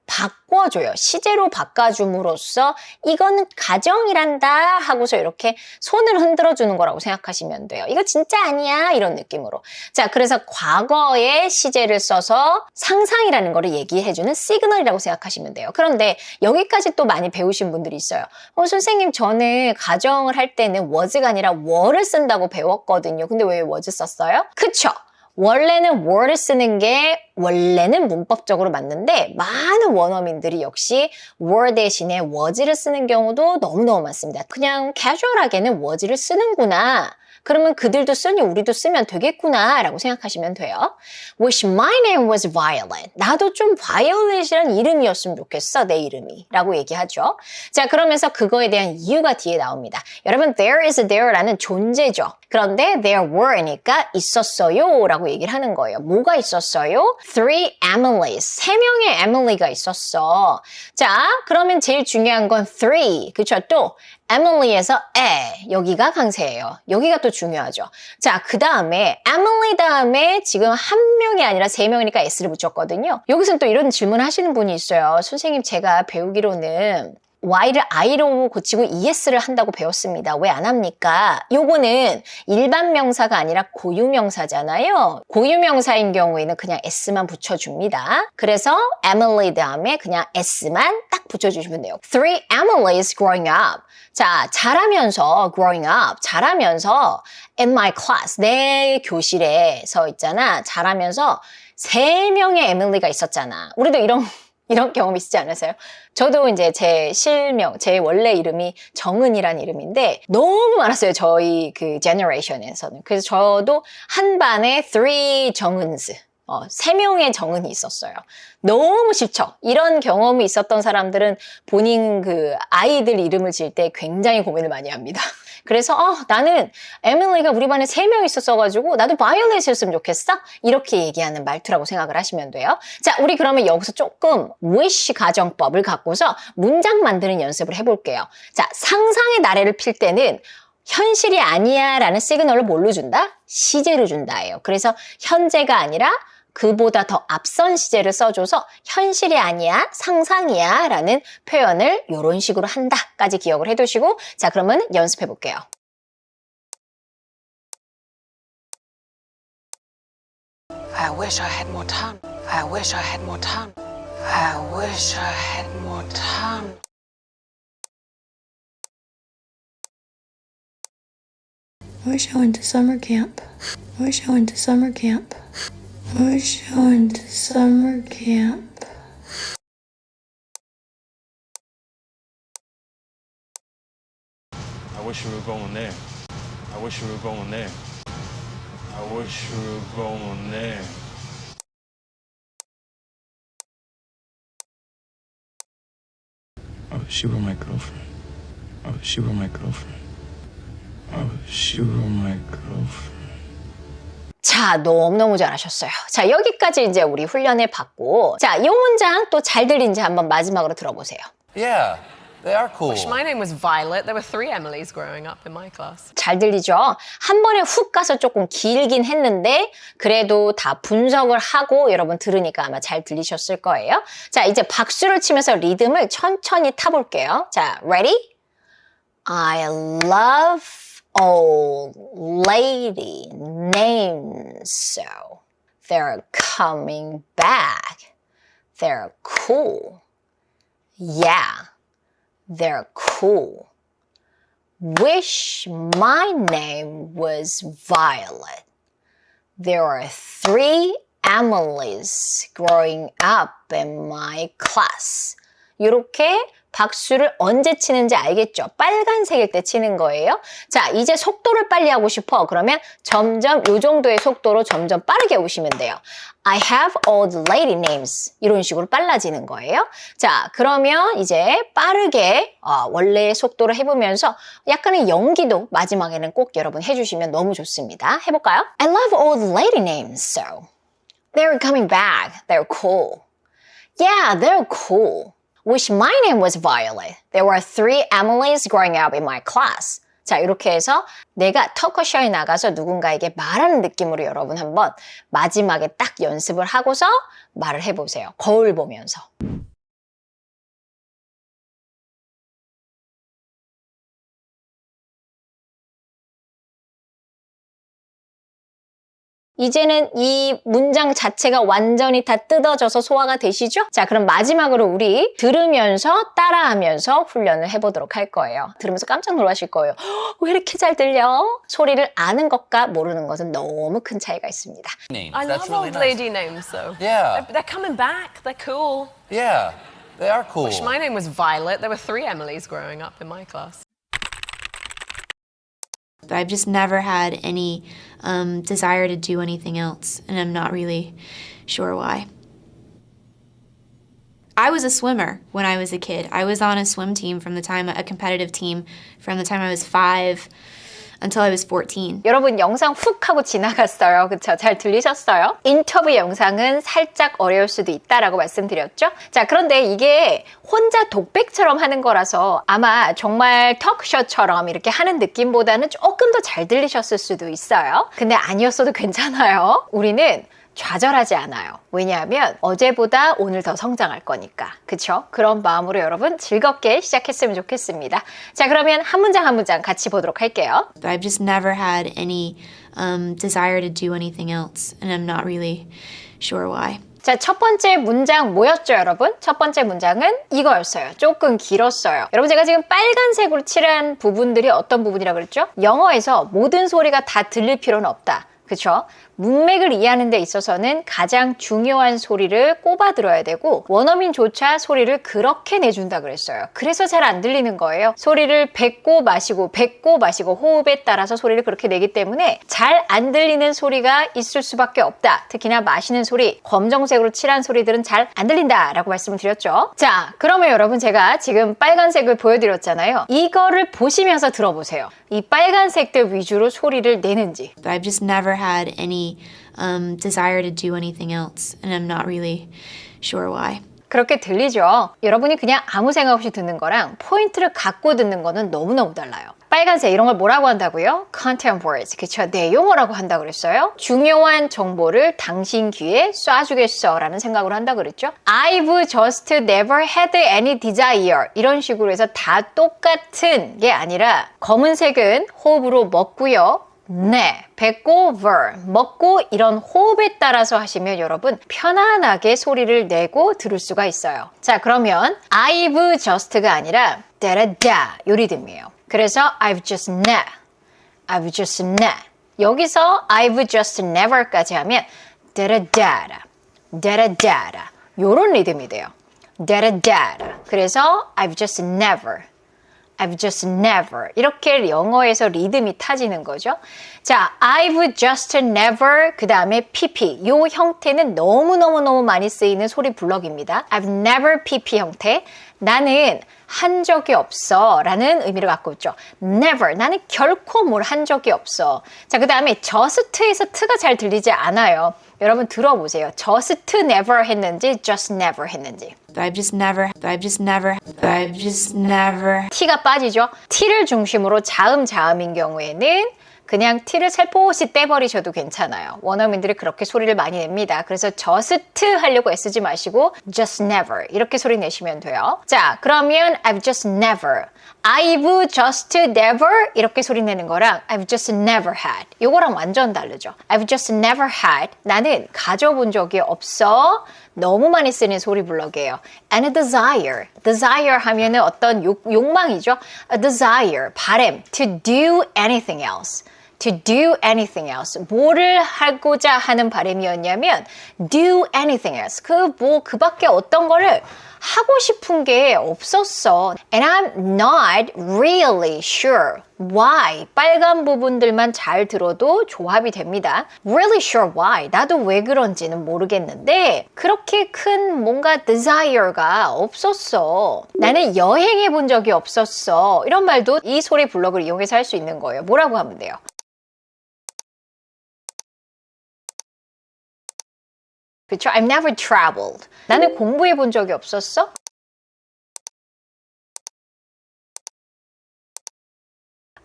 바꿔줘요. 시제로 바꿔줌으로써 이거는 가정이란다 하고서 이렇게 손을 흔들어주는 거라고 생각하시면 돼요. 이거 진짜 아니야 이런 느낌으로. 자, 그래서 과거의 시제를 써서 상상이라는 거를 얘기해주는 시그널이라고 생각하시면 돼요. 그런데 여기까지 또 많이 배우신 분들이 있어요. 선생님 저는 가정을 할 때는 was가 아니라 were를 쓴다고 배웠거든요. 근데 왜 was 썼어요? 그쵸? 원래는 were를 쓰는 게 원래는 문법적으로 맞는데 많은 원어민들이 역시 were 대신에 was를 쓰는 경우도 너무너무 많습니다. 그냥 캐주얼하게는 was를 쓰는구나. 그러면 그들도 쓰니 우리도 쓰면 되겠구나 라고 생각하시면 돼요. Wish my name was Violet. 나도 좀 Violet이란 이름이었으면 좋겠어. 내 이름이. 라고 얘기하죠. 자, 그러면서 그거에 대한 이유가 뒤에 나옵니다. 여러분, there is there라는 존재죠. 그런데 there were니까 있었어요 라고 얘기를 하는 거예요. 뭐가 있었어요? 3 Emilys. 3명의 Emily가 있었어. 자, 그러면 제일 중요한 건 3. 그쵸? 또 Emily에서 여기가 강세예요. 여기가 또 중요하죠. 자, 그 다음에 Emily 다음에 지금 한 명이 아니라 3명이니까 S를 붙였거든요. 여기서는 또 이런 질문을 하시는 분이 있어요. 선생님 제가 배우기로는 Y를 I로 고치고 ES를 한다고 배웠습니다. 왜 안 합니까? 요거는 일반 명사가 아니라 고유명사잖아요. 고유명사인 경우에는 그냥 S만 붙여줍니다. 그래서 Emily 다음에 그냥 S만 딱 붙여주시면 돼요. 3 Emilys growing up. 자, 자라면서 growing up, 자라면서 in my class, 내 교실에서 있잖아. 자라면서 3명의 에밀리가 있었잖아. 우리도 이런 경험 있지 않으세요? 저도 이제 제 실명, 제 원래 이름이 정은이라는 이름인데 너무 많았어요. 저희 그 제너레이션에서는. 그래서 저도 한 반에 3 정은스. 3명의 정은이 있었어요. 너무 싫죠? 이런 경험이 있었던 사람들은 본인 그 아이들 이름을 지을 때 굉장히 고민을 많이 합니다. 그래서 나는 에밀리가 우리 반에 3명 있었어가지고 나도 바이올렛이었으면 좋겠어? 이렇게 얘기하는 말투라고 생각을 하시면 돼요. 자, 우리 그러면 여기서 조금 wish 가정법을 갖고서 문장 만드는 연습을 해볼게요. 자, 상상의 나래를 필 때는 현실이 아니야 라는 시그널을 뭘로 준다? 시제로 준다예요. 그래서 현재가 아니라 그보다 더 앞선 시제를 써줘서 현실이 아니야, 상상이야 라는 표현을 이런 식으로 한다까지 기억을 해두시고 자, 그러면 연습해 볼게요. I wish I had more time. I wish I had more time. I wish I had more time. I wish I went to summer camp. I wish I went to summer camp. I wish I went to summer camp. I wish we were going there. I wish we were going there. I wish we were going there. Oh, she were my girlfriend. Oh, she were my girlfriend. Oh, she were my girlfriend. 자, 너무너무 잘하셨어요. 자, 여기까지 이제 우리 훈련을 받고, 자, 이 문장 또 잘 들린지 한번 마지막으로 들어보세요. Yeah, they are cool. Wish my name was Violet. There were 3 Emilys growing up in my class. 잘 들리죠? 한 번에 훅 가서 조금 길긴 했는데 그래도 다 분석을 하고 여러분 들으니까 아마 잘 들리셨을 거예요. 자, 이제 박수를 치면서 리듬을 천천히 타볼게요. 자, ready? I love old lady names so. They're coming back. They're cool. Yeah, they're cool. Wish my name was Violet. There are 3 Emilys growing up in my class. 이렇게 박수를 언제 치는지 알겠죠? 빨간색일 때 치는 거예요. 자, 이제 속도를 빨리 하고 싶어. 그러면 점점 이 정도의 속도로 점점 빠르게 오시면 돼요. I have old lady names. 이런 식으로 빨라지는 거예요. 자, 그러면 이제 빠르게 원래의 속도로 해보면서 약간의 연기도 마지막에는 꼭 여러분 해주시면 너무 좋습니다. 해볼까요? I love old lady names, so. They're coming back. They're cool. Yeah, they're cool. Wish my name was Violet. There were 3 Emilys growing up in my class. 자, 이렇게 해서 내가 토크쇼에 나가서 누군가에게 말하는 느낌으로 여러분 한번 마지막에 딱 연습을 하고서 말을 해보세요. 거울 보면서. 이제는 이 문장 자체가 완전히 다 뜯어져서 소화가 되시죠? 자, 그럼 마지막으로 우리 들으면서 따라하면서 훈련을 해보도록 할 거예요. 들으면서 깜짝 놀라실 거예요. 왜 이렇게 잘 들려? 소리를 아는 것과 모르는 것은 너무 큰 차이가 있습니다. I love old lady names, though. Yeah. They're coming back. They're cool. Yeah, they are cool. Wish my name was Violet. There were 3 Emilys growing up in my class. I've just never had any desire to do anything else, and I'm not really sure why. I was a swimmer when I was a kid. I was on a swim team a competitive team from the time I was 5 until I was 14. 여러분 영상 훅 하고 지나갔어요. 그쵸? 잘 들리셨어요? 인터뷰 영상은 살짝 어려울 수도 있다라고 말씀드렸죠? 자, 그런데 이게 혼자 독백처럼 하는 거라서 아마 정말 턱쇼처럼 이렇게 하는 느낌보다는 조금 더 잘 들리셨을 수도 있어요. 근데 아니었어도 괜찮아요. 우리는 좌절하지 않아요. 왜냐하면 어제보다 오늘 더 성장할 거니까. 그쵸? 그런 마음으로 여러분 즐겁게 시작했으면 좋겠습니다. 자, 그러면 한 문장 한 문장 같이 보도록 할게요. I've just never had any desire to do anything else, and I'm not really sure why. 자, 첫 번째 문장 뭐였죠, 여러분? 첫 번째 문장은 이거였어요. 조금 길었어요. 여러분, 제가 지금 빨간색으로 칠한 부분들이 어떤 부분이라고 그랬죠? 영어에서 모든 소리가 다 들릴 필요는 없다. 그쵸? 문맥을 이해하는 데 있어서는 가장 중요한 소리를 꼽아 들어야 되고 원어민조차 소리를 그렇게 내준다 그랬어요. 그래서 잘 안 들리는 거예요. 소리를 뱉고 마시고 호흡에 따라서 소리를 그렇게 내기 때문에 잘 안 들리는 소리가 있을 수밖에 없다. 특히나 마시는 소리, 검정색으로 칠한 소리들은 잘 안 들린다 라고 말씀을 드렸죠. 자, 그러면 여러분 제가 지금 빨간색을 보여드렸잖아요. 이거를 보시면서 들어보세요. 이 빨간색들 위주로 소리를 내는지. I've just never had any desire to do anything else, and I'm not really sure why. 그렇게 들리죠? 여러분이 그냥 아무 생각 없이 듣는 거랑 포인트를 갖고 듣는 거는 너무너무 달라요. 빨간색 이런 걸 뭐라고 한다고요? Content words. 그쵸? 네, 용어라고 한다고 그랬어요. 중요한 정보를 당신 귀에 쏴주겠어 라는 생각으로 한다고 그랬죠. I've just never had any desire. 이런 식으로 해서 다 똑같은 게 아니라 검은색은 호흡으로 먹고요. 네, 뱉고 ver, 먹고 이런 호흡에 따라서 하시면 여러분 편안하게 소리를 내고 들을 수가 있어요. 자, 그러면 I've just가 아니라 다라다 요 리듬이에요. 그래서 I've just not 여기서 I've just never까지 하면 다라다라 다라다라 요런 리듬이 돼요. 다라다라 그래서 I've just never I've just never. 이렇게 영어에서 리듬이 타지는 거죠. 자, I've just never 그 다음에 PP. 이 형태는 너무너무 많이 쓰이는 소리 블럭입니다. I've never PP 형태. 나는 한 적이 없어 라는 의미를 갖고 있죠. Never. 나는 결코 뭘 한 적이 없어. 자, 그 다음에 just에서 t가 잘 들리지 않아요. 여러분 들어보세요. just never 했는지 just never 했는지. I've just never, I've just never, I've just never. T가 빠지죠. T를 중심으로 자음인 경우에는 그냥 T를 살포시 떼버리셔도 괜찮아요. 원어민들이 그렇게 소리를 많이 냅니다. 그래서 just 하려고 애쓰지 마시고 just never 이렇게 소리 내시면 돼요. 자, 그러면 I've just never, I've just never 이렇게 소리 내는 거랑 I've just never had 이거랑 완전 다르죠. I've just never had 나는 가져본 적이 없어. 너무 많이 쓰는 소리 블럭이에요. And a desire. desire 하면은 어떤 욕망이죠. A desire, 바람. To do anything else. To do anything else. 뭐를 하고자 하는 바람이었냐면 do anything else. 그 밖에 어떤 거를 하고 싶은 게 없었어. And I'm not really sure why. 빨간 부분들만 잘 들어도 조합이 됩니다. Really sure why. 나도 왜 그런지는 모르겠는데 그렇게 큰 뭔가 desire가 없었어. 나는 여행해 본 적이 없었어. 이런 말도 이 소리 블럭을 이용해서 할 수 있는 거예요. 뭐라고 하면 돼요? 그렇죠? I've never traveled. 나는 공부해 본 적이 없었어?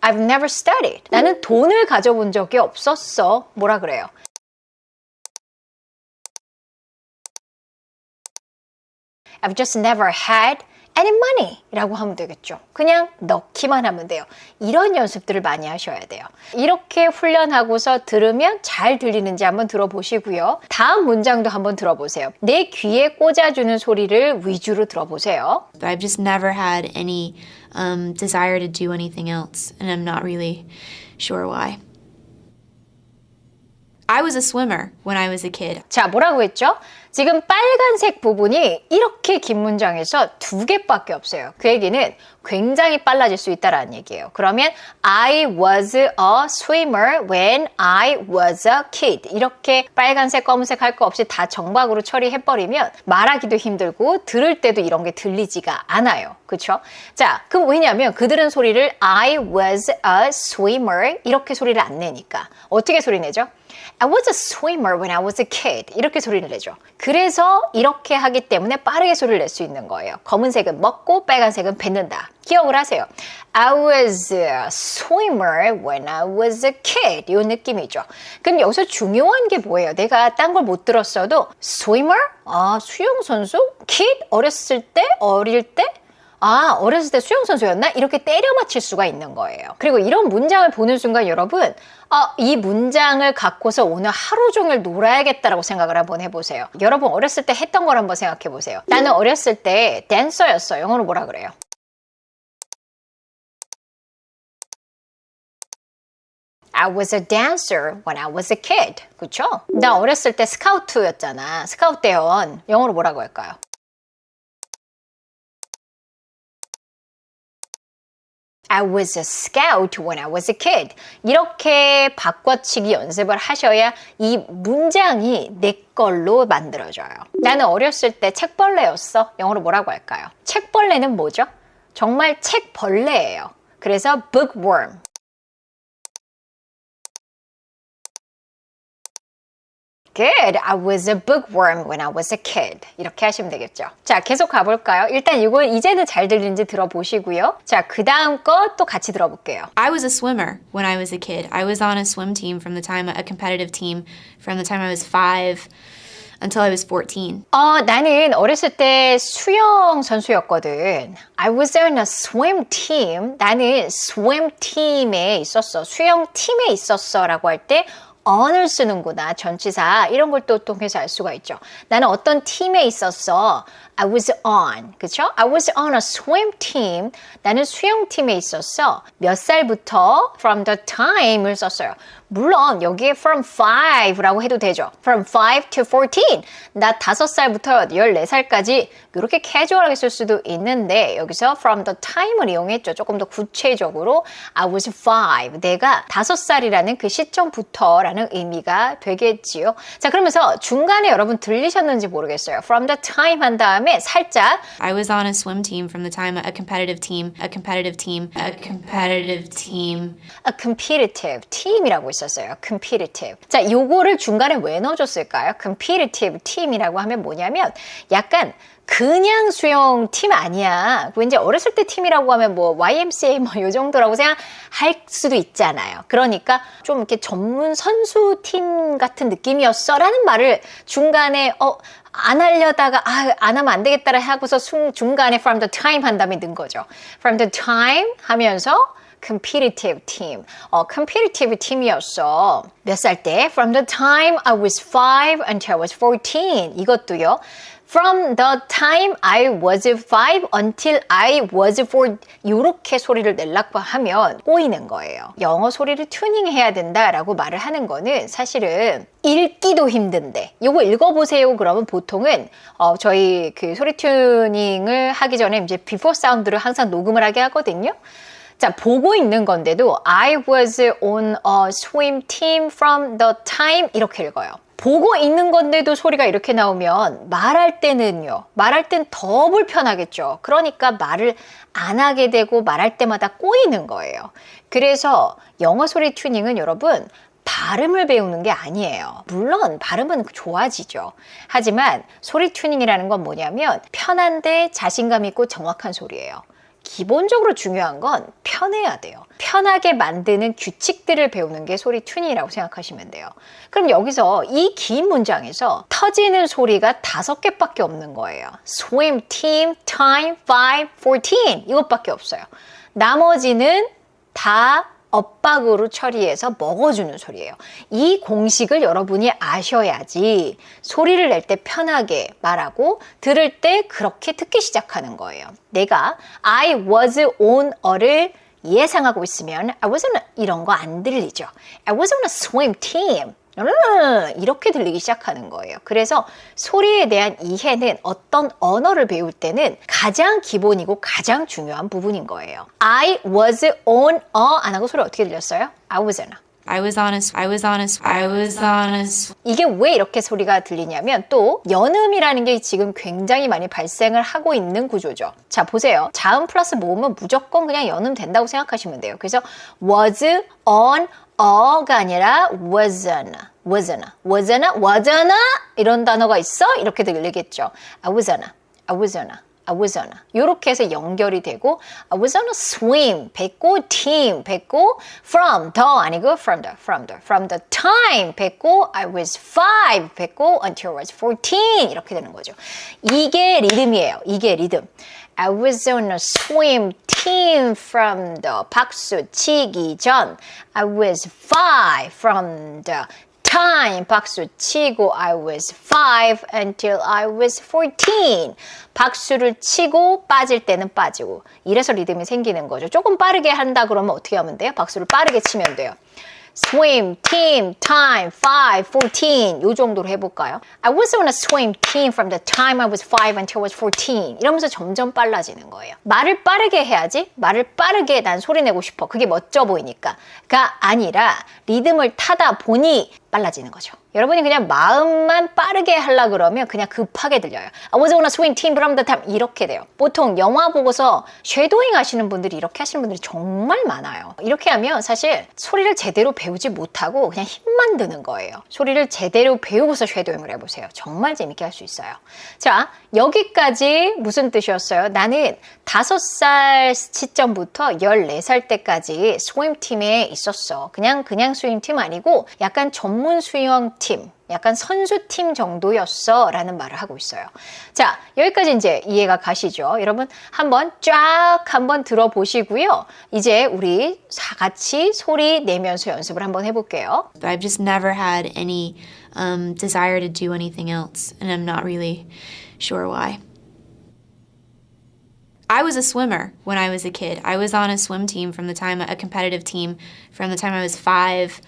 I've never studied. 나는 돈을 가져본 적이 없었어. 뭐라 그래요? I've just never had any money 라고 하면 되겠죠. 그냥 넣기만 하면 돼요. 이런 연습들을 많이 하셔야 돼요. 이렇게 훈련하고서 들으면 잘 들리는지 한번 들어보시고요. 다음 문장도 한번 들어보세요. 내 귀에 꽂아주는 소리를 위주로 들어보세요. I've just never had any desire to do anything else, and I'm not really sure why. I was a swimmer when I was a kid. 자, 뭐라고 했죠? 지금 빨간색 부분이 이렇게 긴 문장에서 2개밖에 없어요. 그 얘기는 굉장히 빨라질 수 있다라는 얘기예요. 그러면 I was a swimmer when I was a kid. 이렇게 빨간색, 검은색 할 거 없이 다 정박으로 처리해버리면 말하기도 힘들고 들을 때도 이런 게 들리지가 않아요. 그렇죠? 자, 그럼 왜냐하면 그들은 소리를 I was a swimmer 이렇게 소리를 안 내니까. 어떻게 소리 내죠? I was a swimmer when I was a kid. 이렇게 소리를 내죠. 그래서 이렇게 하기 때문에 빠르게 소리를 낼 수 있는 거예요. 검은색은 먹고 빨간색은 뱉는다. 기억을 하세요. I was a swimmer when I was a kid. 이 느낌이죠. 그럼 여기서 중요한 게 뭐예요? 내가 딴 걸 못 들었어도 swimmer? 아, 수영선수? kid? 어렸을 때? 어릴 때? 아, 어렸을 때 수영선수였나? 이렇게 때려 맞힐 수가 있는 거예요. 그리고 이런 문장을 보는 순간 여러분, 이 문장을 갖고서 오늘 하루 종일 놀아야겠다라고 생각을 한번 해보세요. 여러분 어렸을 때 했던 걸 한번 생각해 보세요. 나는 어렸을 때 댄서였어. 영어로 뭐라 그래요? I was a dancer when I was a kid. 그쵸? 나 어렸을 때 스카우트였잖아. 스카우트 대원. 영어로 뭐라고 할까요? I was a scout when I was a kid. 이렇게 바꿔치기 연습을 하셔야 이 문장이 내 걸로 만들어져요. 나는 어렸을 때 책벌레였어. 영어로 뭐라고 할까요? 책벌레는 뭐죠? 정말 책벌레예요. 그래서 bookworm. Good. I was a bookworm when I was a kid. 이렇게 하시면 되겠죠. 자, 계속 가볼까요? 일단 이거 이제는 잘 들리는지 들어보시고요. 자, 그 다음 거 또 같이 들어볼게요. I was a swimmer when I was a kid. I was on a swim team from the time, a competitive team from the time I was 5 until I was 14. 나는 어렸을 때 수영 선수였거든. I was on a swim team. 나는 swim team에 있었어. 수영 팀에 있었어 라고 할 때 on을 쓰는구나. 전치사 이런 걸 또 통해서 알 수가 있죠. 나는 어떤 팀에 있었어. I was on. 그쵸? I was on a swim team. 나는 수영팀에 있었어. 몇 살부터? From the time을 썼어요. 물론 여기에 from 5라고 해도 되죠. From 5 to 14. 나 5살부터 14살까지 이렇게 캐주얼하게 쓸 수도 있는데 여기서 from the time을 이용했죠. 조금 더 구체적으로 I was 5. 내가 5살이라는 그 시점부터라는 의미가 되겠지요. 자, 그러면서 중간에 여러분 들리셨는지 모르겠어요. From the time 한 다음에 살짝 I was on a swim team from the time a competitive team, a competitive team, a competitive team. a competitive team이라고 있었어요. competitive. 자, 요거를 중간에 왜 넣어줬을까요? competitive team이라고 하면 뭐냐면 약간 그냥 수영팀 아니야. 왠지 어렸을 때 팀이라고 하면 뭐 YMCA 뭐 요 정도라고 생각할 수도 있잖아요. 그러니까 좀 이렇게 전문 선수팀 같은 느낌이었어 라는 말을 중간에 안 하려다가 안 하면 안 되겠다라 하고서 중간에 from the time 한 다음에 넣은 거죠. from the time 하면서 competitive team. competitive 팀이었어. 몇 살 때? From the time I was 5 until I was 14. 이것도요. From the time I was 5 until I was 4. 이렇게 소리를 내려고 하면 꼬이는 거예요. 영어 소리를 튜닝해야 된다라고 말을 하는 거는 사실은 읽기도 힘든데 요거 읽어보세요. 그러면 보통은 저희 그 소리 튜닝을 하기 전에 이제 비포 사운드를 항상 녹음을 하게 하거든요. 자, 보고 있는 건데도 I was on a swim team from the time 이렇게 읽어요. 보고 있는 건데도 소리가 이렇게 나오면 말할 때는요. 말할 땐 더 불편하겠죠. 그러니까 말을 안 하게 되고 말할 때마다 꼬이는 거예요. 그래서 영어 소리 튜닝은 여러분 발음을 배우는 게 아니에요. 물론 발음은 좋아지죠. 하지만 소리 튜닝이라는 건 뭐냐면 편한데 자신감 있고 정확한 소리예요. 기본적으로 중요한 건 편해야 돼요. 편하게 만드는 규칙들을 배우는 게 소리 튜닝이라고 생각하시면 돼요. 그럼 여기서 이 긴 문장에서 터지는 소리가 5개밖에 없는 거예요. swim, team, time, 5, 14 이것밖에 없어요. 나머지는 다 엇박으로 처리해서 먹어주는 소리예요. 이 공식을 여러분이 아셔야지 소리를 낼 때 편하게 말하고 들을 때 그렇게 듣기 시작하는 거예요. 내가 I was on a를 예상하고 있으면 I was on a, 이런 거 안 들리죠. I was on a swim team. 이렇게 들리기 시작하는 거예요. 그래서 소리에 대한 이해는 어떤 언어를 배울 때는 가장 기본이고 가장 중요한 부분인 거예요. I was on a 안 하고 소리 어떻게 들렸어요? I was on a. I was on a, I was on a, I was on a. 이게 왜 이렇게 소리가 들리냐면 또 연음이라는 게 지금 굉장히 많이 발생을 하고 있는 구조죠. 자, 보세요. 자음 플러스 모음은 무조건 그냥 연음 된다고 생각하시면 돼요. 그래서 was on a가 아니라 wasn't, wasn't, wasn't, wasn't 이런 단어가 있어? 이렇게 들리겠죠. I was on a, I was on a. I was on a. 이렇게 해서 연결이 되고 I was on a swim 뱉고 team 뱉고 from the 아니고 from the time 뱉고 I was 5 뱉고 until I was 14 이렇게 되는 거죠. 이게 리듬이에요. 이게 리듬. I was on a swim team from the 박수 치기 전 I was 5 from the time 박수 치고 I was 5 until I was 14 박수를 치고 빠질 때는 빠지고 이래서 리듬이 생기는 거죠. 조금 빠르게 한다 그러면 어떻게 하면 돼요? 박수를 빠르게 치면 돼요. swim, team, time, 5, 14 요 정도로 해볼까요? I was on a swim team from the time I was 5 until I was 14 이러면서 점점 빨라지는 거예요. 말을 빠르게 해야지 말을 빠르게 난 소리 내고 싶어. 그게 멋져 보이니까가 아니라 리듬을 타다 보니 빨라지는 거죠. 여러분이 그냥 마음만 빠르게 하려 그러면 그냥 급하게 들려요. I was on a swim team from the time 이렇게 돼요. 보통 영화 보고서 쉐도잉 하시는 분들이 이렇게 하시는 분들이 정말 많아요. 이렇게 하면 사실 소리를 제대로 배우지 못하고 그냥 힘만 드는 거예요. 소리를 제대로 배우고서 쉐도잉을 해보세요. 정말 재밌게 할 수 있어요. 자, 여기까지 무슨 뜻이었어요? 나는 5살 시점부터 14살 때까지 스윙팀에 있었어. 그냥 스윙팀 아니고 약간 전문 수영팀, 약간 선수팀 정도였어 라는 말을 하고 있어요. 자, 여기까지 이제 이해가 가시죠? 여러분 한번 쫙 한번 들어보시고요. 이제 우리 다 같이 소리 내면서 연습을 한번 해볼게요. I've just never had any desire to do anything else, and I'm not really sure why. I was a swimmer when I was a kid. I was on a swim team a competitive team from the time I was 5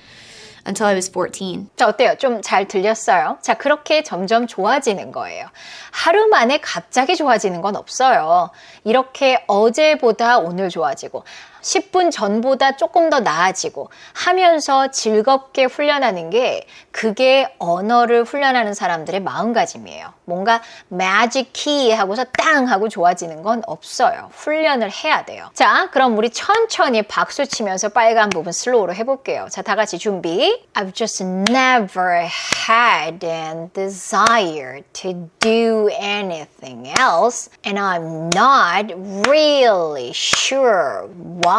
until I was 14. 자, 어때요? 좀 잘 들렸어요? 자, 그렇게 점점 좋아지는 거예요. 하루 만에 갑자기 좋아지는 건 없어요. 이렇게 어제보다 오늘 좋아지고 10분 전보다 조금 더 나아지고 하면서 즐겁게 훈련하는 게 그게 언어를 훈련하는 사람들의 마음가짐이에요. 뭔가 매직 키 하고서 땅 하고 좋아지는 건 없어요. 훈련을 해야 돼요. 자, 그럼 우리 천천히 박수 치면서 빨간 부분 슬로우로 해볼게요. 자, 다 같이 준비. I've just never had an desire to do anything else and I'm not really sure why.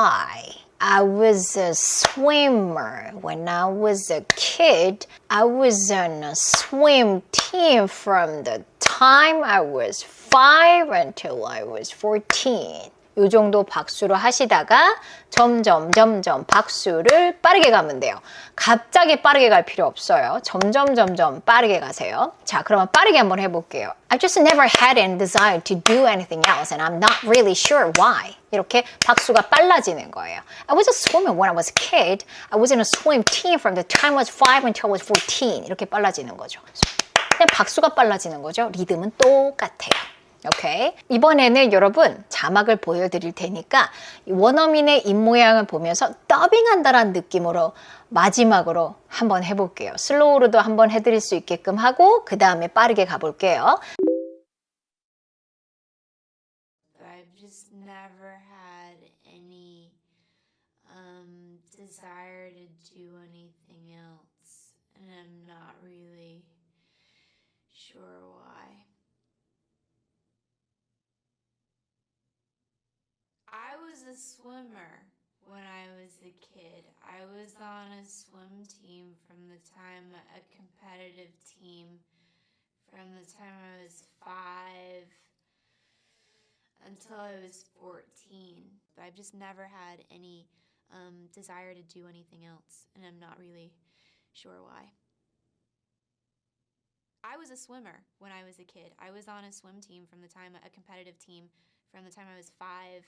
I was a swimmer when I was a kid. I was on a swim team from the time I was 5 until I was 14. 이 정도 박수로 하시다가 점점 박수를 빠르게 가면 돼요. 갑자기 빠르게 갈 필요 없어요. 점점 빠르게 가세요. 자, 그러면 빠르게 한번 해볼게요. I just never had any desire to do anything else and I'm not really sure why. 이렇게 박수가 빨라지는 거예요. I was a swimmer when I was a kid. I was in a swim team from the time I was 5 until I was 14. 이렇게 빨라지는 거죠. 그냥 박수가 빨라지는 거죠. 리듬은 똑같아요. 오케이. 이번에는 여러분 자막을 보여드릴 테니까 원어민의 입모양을 보면서 더빙한다라는 느낌으로 마지막으로 한번 해볼게요. 슬로우로도 한번 해드릴 수 있게끔 하고 그 다음에 빠르게 가볼게요. I've just never had any desire to do anything else, and I'm not really sure why. I was a swimmer when I was a kid. I was on a swim team from the time, a competitive team from the time I was 5 until I was 14. But I've just never had any desire to do anything else, and I'm not really sure why. I was a swimmer when I was a kid. I was on a swim team from the time, a competitive team from the time I was 5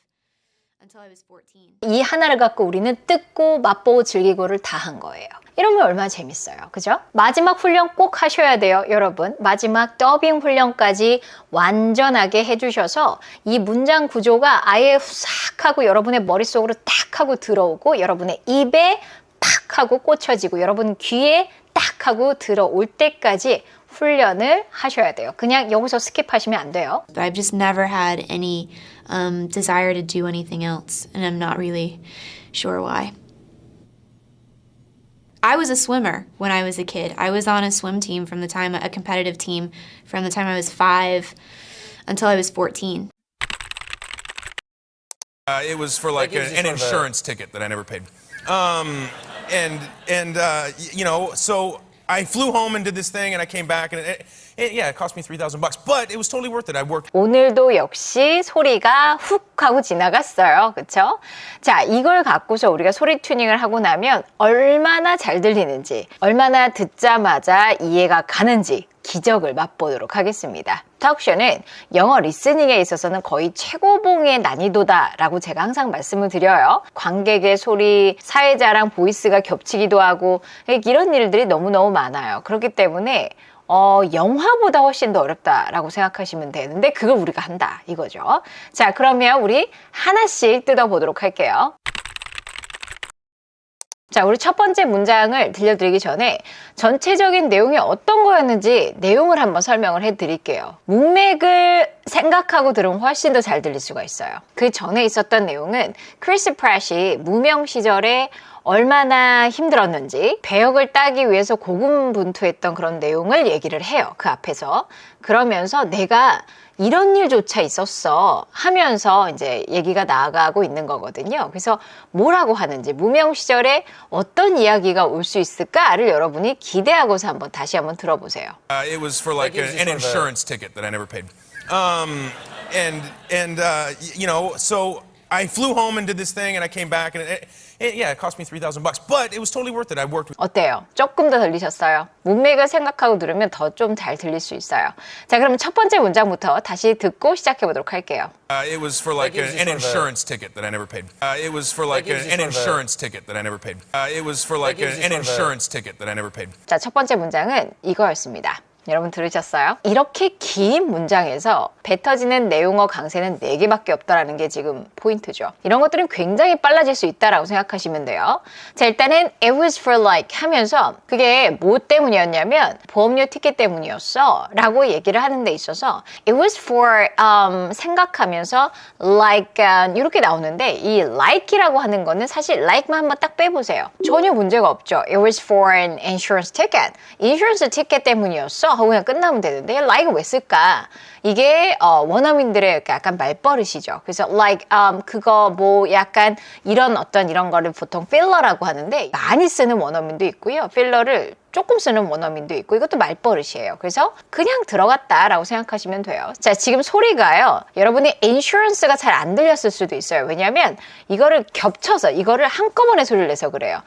until I was 14. 이 하나를 갖고 우리는 뜯고 맛보고 즐기고를 다 한 거예요. 이러면 얼마나 재밌어요. 그죠? 마지막 훈련 꼭 하셔야 돼요, 여러분. 마지막 더빙 훈련까지 완전하게 해주셔서 이 문장 구조가 아예 싹 하고 여러분의 머릿속으로 딱 하고 들어오고 여러분의 입에 팍 하고 꽂혀지고 여러분 귀에 딱 하고 들어올 때까지 훈련을 하셔야 돼요. 그냥 여기서 스킵하시면 안 돼요. I've just never had any desire to do anything else, and I'm not really sure why. I was a swimmer when I was a kid. I was on a swim team from the time, a competitive team from the time I was 5 until I was 14. It was for like an insurance ticket that I never paid. You know, so I flew home and did this thing, and I came back, and it cost me $3,000, but it was totally worth it. I worked. 오늘도 역시 소리가 훅 하고 지나갔어요. 그쵸? 자, 이걸 갖고서 우리가 소리 튜닝을 하고 나면 얼마나 잘 들리는지, 얼마나 듣자마자 이해가 가는지 기적을 맛보도록 하겠습니다. 톡쇼는 영어 리스닝에 있어서는 거의 최고봉의 난이도다라고 제가 항상 말씀을 드려요. 관객의 소리, 사회자랑 보이스가 겹치기도 하고 이런 일들이 너무너무 많아요. 그렇기 때문에 영화보다 훨씬 더 어렵다라고 생각하시면 되는데 그걸 우리가 한다 이거죠. 자, 그러면 우리 하나씩 뜯어보도록 할게요. 자, 우리 첫 번째 문장을 들려드리기 전에 전체적인 내용이 어떤 거였는지 내용을 한번 설명을 해드릴게요. 문맥을 생각하고 들으면 훨씬 더 잘 들릴 수가 있어요. 그 전에 있었던 내용은 크리스 프랫이 무명 시절에 얼마나 힘들었는지 배역을 따기 위해서 고군분투했던 그런 내용을 얘기를 해요. 그 앞에서. 그러면서 내가 이런 일조차 있었어 하면서 이제 얘기가 나아가고 있는 거거든요. 그래서 뭐라고 하는지 무명 시절에 어떤 이야기가 올 수 있을까를 여러분이 기대하고서 다시 한번 들어보세요. It was for like an insurance ticket that I never paid. You know, so I flew home and did this thing, and I came back, and it cost me $3,000 bucks, but it was totally worth it. I worked with. 어때요? 조금 더 들리셨어요? 문맥을 생각하고 들으면 더 좀 잘 들릴 수 있어요. 자, 그러면 첫 번째 문장부터 다시 듣고 시작해 보도록 할게요. It was for like an insurance ticket that I never paid. It was for like an insurance ticket that I never paid. It was for like an insurance ticket that I never paid. 자, 첫 번째 문장은 이거였습니다. 여러분 들으셨어요? 이렇게 긴 문장에서 뱉어지는 내용어 강세는 4개밖에 없다라는 게 지금 포인트죠. 이런 것들은 굉장히 빨라질 수 있다라고 생각하시면 돼요. 자, 일단은 it was for like 하면서 그게 뭐 때문이었냐면 보험료 티켓 때문이었어 라고 얘기를 하는 데 있어서 it was for 생각하면서 like 이렇게 나오는데 이 like이라고 하는 거는 사실 like만 한번 딱 빼보세요. 전혀 문제가 없죠. It was for an insurance ticket. 인슈런스 티켓 때문이었어 하고 그냥 끝나면 되는데 like 왜 쓸까? 이게 원어민들의 약간 말버릇이죠. 그래서 like 그거 뭐 약간 이런 거를 보통 필러라고 하는데 많이 쓰는 원어민도 있고요. 필러를 조금 쓰는 원어민도 있고 이것도 말버릇이에요. 그래서 그냥 들어갔다라고 생각하시면 돼요. 자, 지금 소리가요. 여러분이 insurance가 잘 안 들렸을 수도 있어요. 왜냐하면 이거를 겹쳐서 이거를 한꺼번에 소리를 내서 그래요.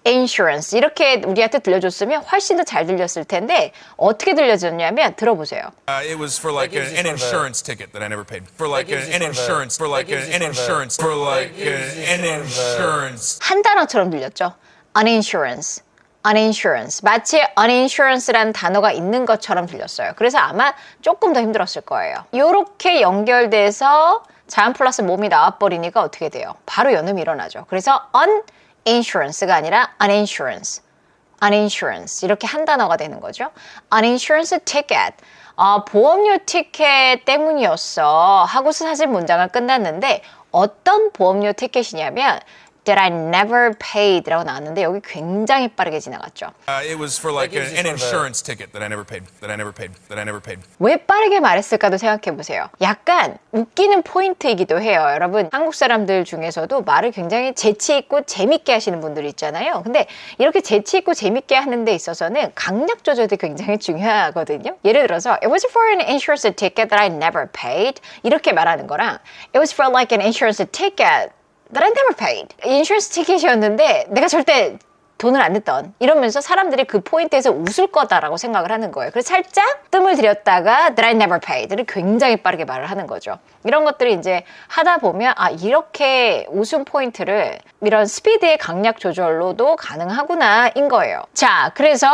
insurance 이렇게 우리한테 들려줬으면 훨씬 더 잘 들렸을 텐데 어떻게 들려졌냐면 들어보세요. It was for like an insurance ticket that I never paid. For like an insurance, for like an insurance, for like an insurance. 한 단어처럼 들렸죠. uninsurance. uninsurance. 마치 uninsurance라는 단어가 있는 것처럼 들렸어요. 그래서 아마 조금 더 힘들었을 거예요. 이렇게 연결돼서 자음 플러스 몸이 나와버리니까 어떻게 돼요? 바로 연음이 일어나죠. 그래서 uninsurance가 아니라 uninsurance. uninsurance. 이렇게 한 단어가 되는 거죠. uninsurance ticket. 보험료 티켓 때문이었어. 하고서 사실 문장은 끝났는데 어떤 보험료 티켓이냐면 that I never paid 라고 나왔는데 여기 굉장히 빠르게 지나갔죠. It was for like an insurance ticket that I never paid. That I never paid. That I never paid. 왜 빠르게 말했을까도 생각해 보세요. 약간 웃기는 포인트이기도 해요. 여러분 한국 사람들 중에서도 말을 굉장히 재치 있고 재밌게 하시는 분들이 있잖아요. 근데 이렇게 재치 있고 재밌게 하는 데 있어서는 강약 조절도 굉장히 중요하거든요. 예를 들어서 it was for an insurance ticket that I never paid 이렇게 말하는 거랑 it was for like an insurance ticket that I never paid. 인슈런스 티켓이었는데 내가 절대 돈을 안 냈던 이러면서 사람들이 그 포인트에서 웃을 거다라고 생각을 하는 거예요. 그래서 살짝 뜸을 들였다가 that I never paid를 굉장히 빠르게 말을 하는 거죠. 이런 것들을 이제 하다 보면 이렇게 웃음 포인트를 이런 스피드의 강약 조절로도 가능하구나 인 거예요. 자, 그래서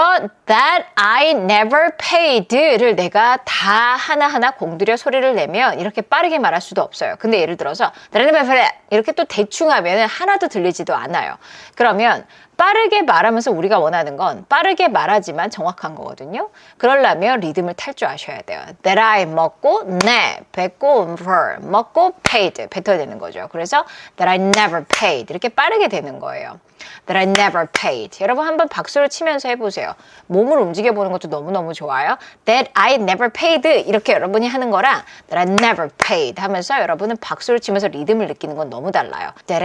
that I never paid를 내가 다 하나하나 공들여 소리를 내면 이렇게 빠르게 말할 수도 없어요. 근데 예를 들어서 that I never paid 이렇게 또 대충 하면 하나도 들리지도 않아요. 그러면 빠르게 말하면서 우리가 원하는 건 빠르게 말하지만 정확한 거거든요. 그러려면 리듬을 탈 줄 아셔야 돼요. that I 먹고 네, 뱉고 ver, 먹고 paid 뱉어야 되는 거죠. 그래서 that I never paid 이렇게 빠르게 되는 거예요. that I never paid. 여러분 한번 박수를 치면서 해보세요. 몸을 움직여보는 것도 너무너무 좋아요. that I never paid 이렇게 여러분이 하는 거랑 that I never paid 하면서 여러분은 박수를 치면서 리듬을 느끼는 건 너무 달라요. da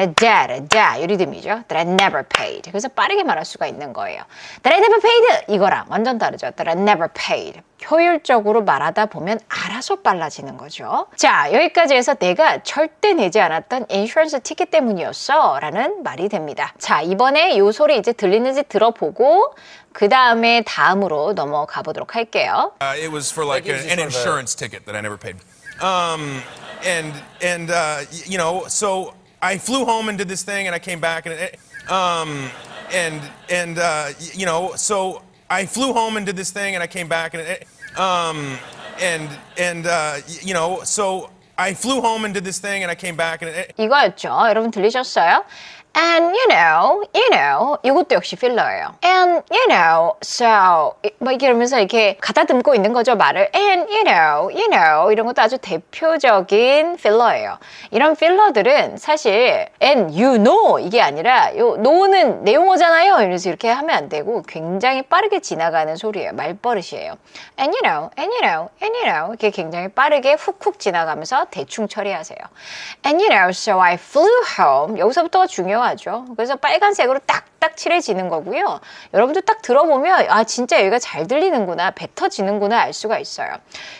이 리듬이죠. that I never paid. 그래서 빠르게 말할 수가 있는 거예요. that I never paid 이거랑 완전 다르죠. that I never paid. 효율적으로 말하다 보면 알아서 빨라지는 거죠. 자, 여기까지 해서 내가 절대 내지 않았던 인슈런스 티켓 때문이었어 라는 말이 됩니다. 자, 이번에 이 소리 이제 들리는지 들어보고 그 다음에 다음으로 넘어가 보도록 할게요. It was for like an insurance ticket that I never paid. You know, so I flew home and did this thing and I came back and you know, so I flew home and did this thing and I came back and you know, so I flew home and did this thing and I came back and 이거였죠. 여러분 들리셨어요? And you know 이것도 역시 필러예요. And you know, so 뭐 이러면서 이렇게 가다듬고 있는 거죠 말을. And you know 이런 것도 아주 대표적인 필러예요. 이런 필러들은 사실 and you know 이게 아니라 요 know는 내용어잖아요. 이러면서 이렇게 하면 안 되고 굉장히 빠르게 지나가는 소리예요. 말버릇이에요. And you know 이렇게 굉장히 빠르게 훅훅 지나가면서 대충 처리하세요. And you know, so I flew home. 여기서부터가 중요하죠. 그래서 빨간색으로 딱딱 칠해지는 거고요. 여러분도 딱 들어보면 진짜 여기가 잘 들리는구나, 뱉어지는구나 알 수가 있어요.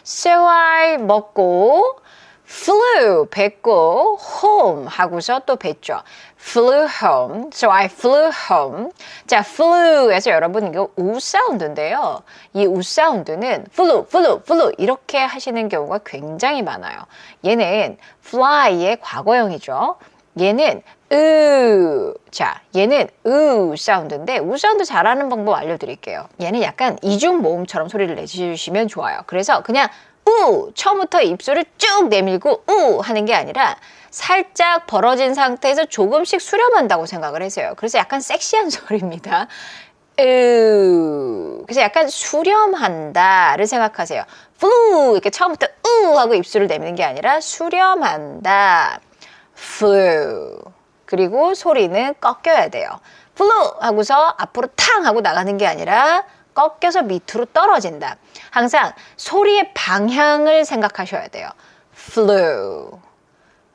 So I 먹고 flew 뱉고 home 하고서 또 뱉죠. flew home. So I flew home. 자, flew에서 여러분 이거 우 사운드인데요. 이 우 사운드는 flew 이렇게 하시는 경우가 굉장히 많아요. 얘는 fly의 과거형이죠. 얘는 자, 얘는 사운드인데 우 사운드 잘하는 방법 알려드릴게요. 얘는 약간 이중 모음처럼 소리를 내주시면 좋아요. 그래서 그냥 처음부터 입술을 쭉 내밀고 하는 게 아니라 살짝 벌어진 상태에서 조금씩 수렴한다고 생각을 하세요. 그래서 약간 섹시한 소리입니다. 그래서 약간 수렴한다를 생각하세요. flew 이렇게 처음부터 하고 입술을 내미는 게 아니라 수렴한다. flew. 그리고 소리는 꺾여야 돼요. flew 하고서 앞으로 탕 하고 나가는 게 아니라 꺾여서 밑으로 떨어진다. 항상 소리의 방향을 생각하셔야 돼요. flew,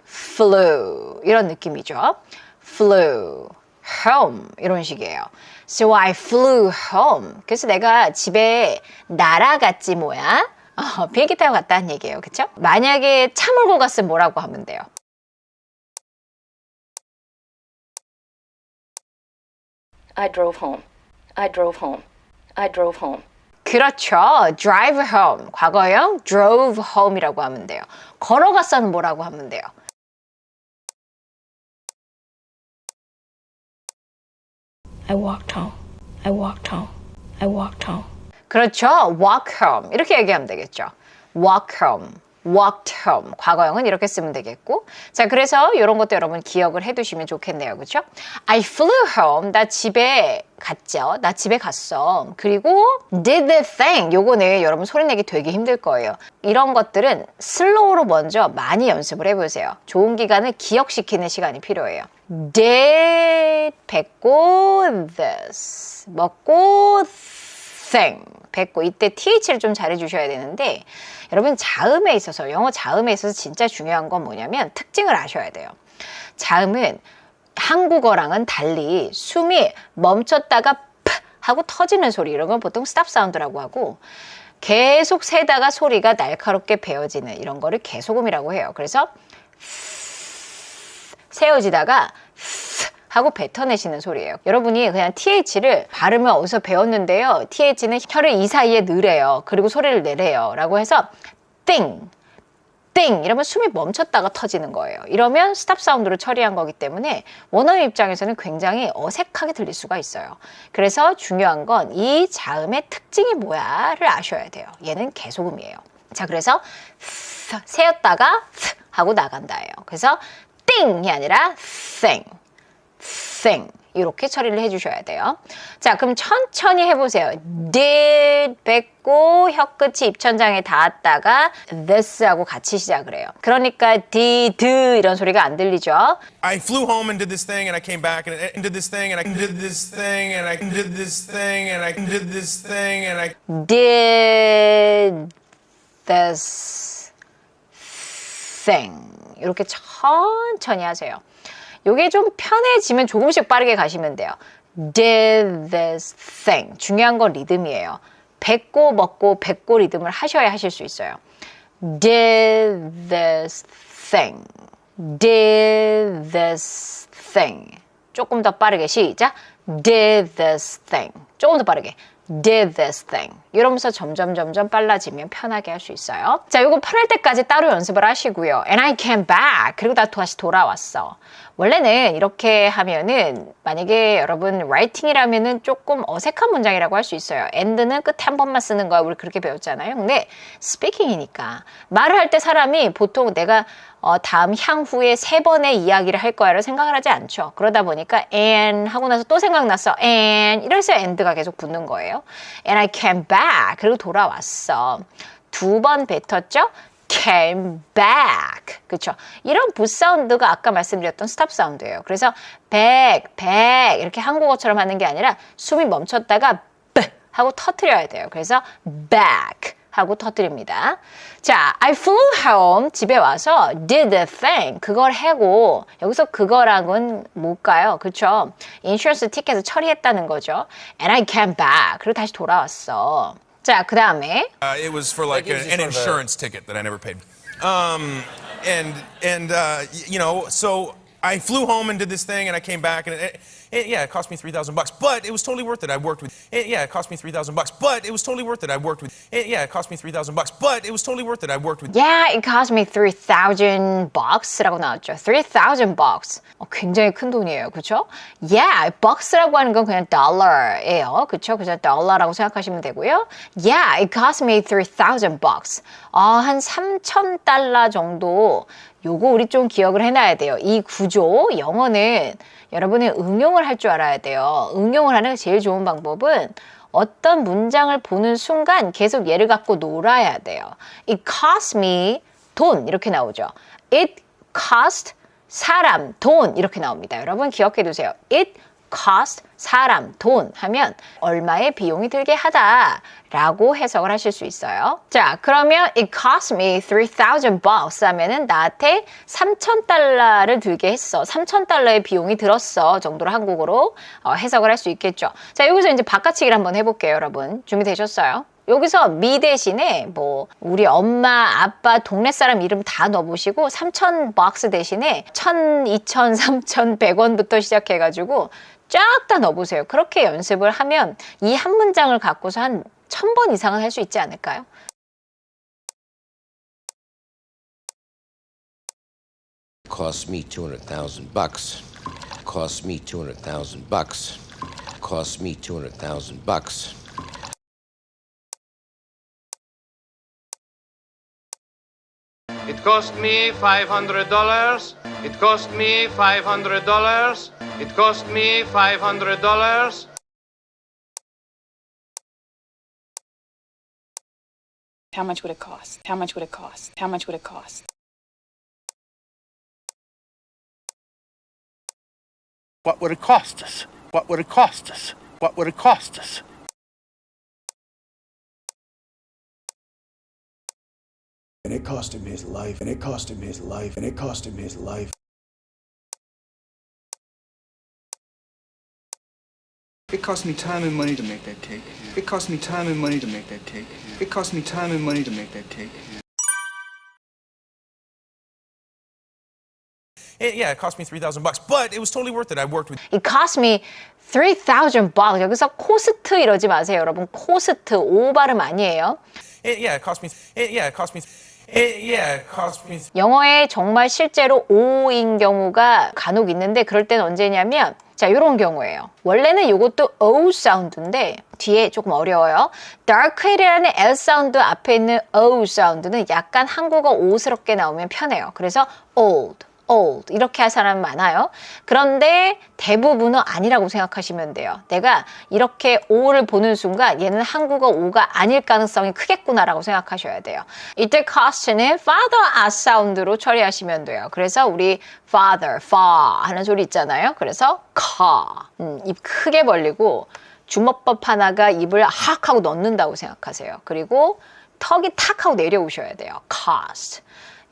flew 이런 느낌이죠. flew, home 이런 식이에요. So I flew home. 그래서 내가 집에 날아갔지 뭐야. 비행기 타고 갔다는 얘기예요. 그쵸? 만약에 차 몰고 갔으면 뭐라고 하면 돼요? I drove home. I drove home. I drove home. 그렇죠. drive home. 과거형 drove home이라고 하면 돼요. 걸어갔어는 뭐라고 하면 돼요? I walked home. I walked home. I walked home. 그렇죠. walk home. 이렇게 얘기하면 되겠죠. walk home. walked home. 과거형은 이렇게 쓰면 되겠고. 자, 그래서 이런 것도 여러분 기억을 해두시면 좋겠네요. 그렇죠? I flew home. 나 집에 갔죠. 나 집에 갔어. 그리고 did the thing. 요거는 여러분 소리 내기 되게 힘들 거예요. 이런 것들은 슬로우로 먼저 많이 연습을 해보세요. 좋은 기간을 기억시키는 시간이 필요해요. did 뱉고 this 먹고 thing 뱉고 이때 th를 좀 잘해주셔야 되는데 여러분 자음에 있어서 영어 자음에 있어서 진짜 중요한 건 뭐냐면 특징을 아셔야 돼요. 자음은 한국어랑은 달리 숨이 멈췄다가 푸 하고 터지는 소리 이런 건 보통 스탑 사운드라고 하고 계속 세다가 소리가 날카롭게 베어지는 이런 거를 개소음이라고 해요. 그래서 세워지다가 하고 뱉어내시는 소리예요. 여러분이 그냥 TH를 발음을 어디서 배웠는데요. TH는 혀를 이 사이에 넣으래요. 그리고 소리를 내래요. 라고 해서 띵, 띵 이러면 숨이 멈췄다가 터지는 거예요. 이러면 스탑 사운드로 처리한 거기 때문에 원어민 입장에서는 굉장히 어색하게 들릴 수가 있어요. 그래서 중요한 건 이 자음의 특징이 뭐야를 아셔야 돼요. 얘는 개소음이에요. 자, 그래서 세웠다가 하고 나간다예요. 그래서 띵이 아니라 thing. thing 이렇게 처리를 해주셔야 돼요. 자, 그럼 천천히 해보세요. did 뱉고 혀끝이 입천장에 닿았다가 this 하고 같이 시작을 해요. 그러니까 did 이런 소리가 안 들리죠. I flew home and did this thing and I came back and did this thing and I did this thing and I did this thing and I did this thing and I did this thing 이렇게 천천히 하세요. 요게 좀 편해지면 조금씩 빠르게 가시면 돼요. did this thing. 중요한 건 리듬이에요. 뱉고 먹고 뱉고 리듬을 하셔야 하실 수 있어요. did this thing. did this thing. 조금 더 빠르게 시작. did this thing. 조금 더 빠르게. did this thing. 이러면서 점점 빨라지면 편하게 할 수 있어요. 자, 요거 편할 때까지 따로 연습을 하시고요. And I came back. 그리고 다시 돌아왔어. 원래는 이렇게 하면은 만약에 여러분 라이팅이라면은 조금 어색한 문장이라고 할 수 있어요. and는 끝에 한 번만 쓰는 거야. 우리 그렇게 배웠잖아요. 근데 스피킹이니까 말을 할 때 사람이 보통 내가 다음 향후에 3번의 이야기를 할 거야를 생각을 하지 않죠. 그러다 보니까 and 하고 나서 또 생각났어. and 이래서 and가 계속 붙는 거예요. And I came back. 그리고 돌아왔어. 2번 뱉었죠? came back. 그렇죠? 이런 부 사운드가 아까 말씀드렸던 스탑 사운드예요. 그래서 back 이렇게 한국어처럼 하는 게 아니라 숨이 멈췄다가 하고 터뜨려야 돼요. 그래서 back 하고 터뜨립니다. 자, I flew home. 집에 와서 did the thing. 그걸 하고 여기서 그거랑은 뭘까요? 그렇죠? 인슈런스 티켓을 처리했다는 거죠. And I came back. 그리고 다시 돌아왔어. 자, 그 다음에 it was for like an insurance ticket that I never paid. You know, so I flew home and did this thing, and I came back, and it cost me $3,000, but it was totally worth it. I worked with. It cost me $3,000, but it was totally worth it. I worked with. It cost me $3,000, but it was totally worth it. I worked with. Yeah, it cost me $3,000라고 나왔죠. $3,000. 굉장히 큰 돈이에요, 그렇죠? Yeah, bucks라고 하는 건 그냥 dollar예요, 그렇죠? 그냥 달러라고 생각하시면 되고요. Yeah, it cost me $3,000. 한 3,000달러 정도. 요거 우리 좀 기억을 해놔야 돼요. 이 구조, 영어는 여러분이 응용을 할 줄 알아야 돼요. 응용을 하는 제일 좋은 방법은 어떤 문장을 보는 순간 계속 얘를 갖고 놀아야 돼요. It cost me 돈 이렇게 나오죠. It cost 사람, 돈 이렇게 나옵니다. 여러분 기억해 두세요. It cost 사람, 돈 하면 얼마의 비용이 들게 하다 라고 해석을 하실 수 있어요. 자, 그러면 it cost me $3,000 하면은 나한테 3,000달러를 들게 했어. 3,000달러의 비용이 들었어 정도로 한국어로 해석을 할 수 있겠죠. 자, 여기서 이제 바꿔치기를 한번 해볼게요, 여러분. 준비되셨어요? 여기서 me 대신에 뭐 우리 엄마, 아빠, 동네 사람 이름 다 넣어보시고 $3,000 대신에 1,000, 2,000, 3,000, 100원부터 시작해가지고 쫙 다 넣어보세요. 그렇게 연습을 하면 이 한 문장을 갖고서 한 1,000번 이상은 할 수 있지 않을까요? Cost me $200,000. Cost me $200,000. Cost me $200,000. It cost me $500. It cost me $500. It cost me $500. How much would it cost? How much would it cost? How much would it cost? What would it cost us? What would it cost us? What would it cost us? And it cost him his life, and it cost him his life, and it cost him his life. It cost me time and money to make that cake. It cost me time and money to make that cake. It cost me time and money to make that cake. It cost me $3,000, but it was totally worth it. I worked with. It cost me $3,000. 여기서 코스트 이러지 마세요, 여러분. 코스트 O 발음 아니에요. It cost me. It cost me. cost me. 영어에 정말 실제로 O인 경우가 간혹 있는데 그럴 때는 언제냐면 자, 이런 경우예요. 원래는 이것도 O 사운드인데 뒤에 조금 어려워요. dark이라는 L 사운드 앞에 있는 O 사운드는 약간 한국어 O스럽게 나오면 편해요. 그래서 old 이렇게 할 사람 많아요. 그런데 대부분은 아니라고 생각하시면 돼요. 내가 이렇게 O를 보는 순간 얘는 한국어 O가 아닐 가능성이 크겠구나라고 생각하셔야 돼요. 이때 cost는 father as 사운드로 처리하시면 돼요. 그래서 우리 father, fa 하는 소리 있잖아요. 그래서 car, 입 크게 벌리고 주먹밥 하나가 입을 확 하고 넣는다고 생각하세요. 그리고 턱이 탁 하고 내려오셔야 돼요. cost.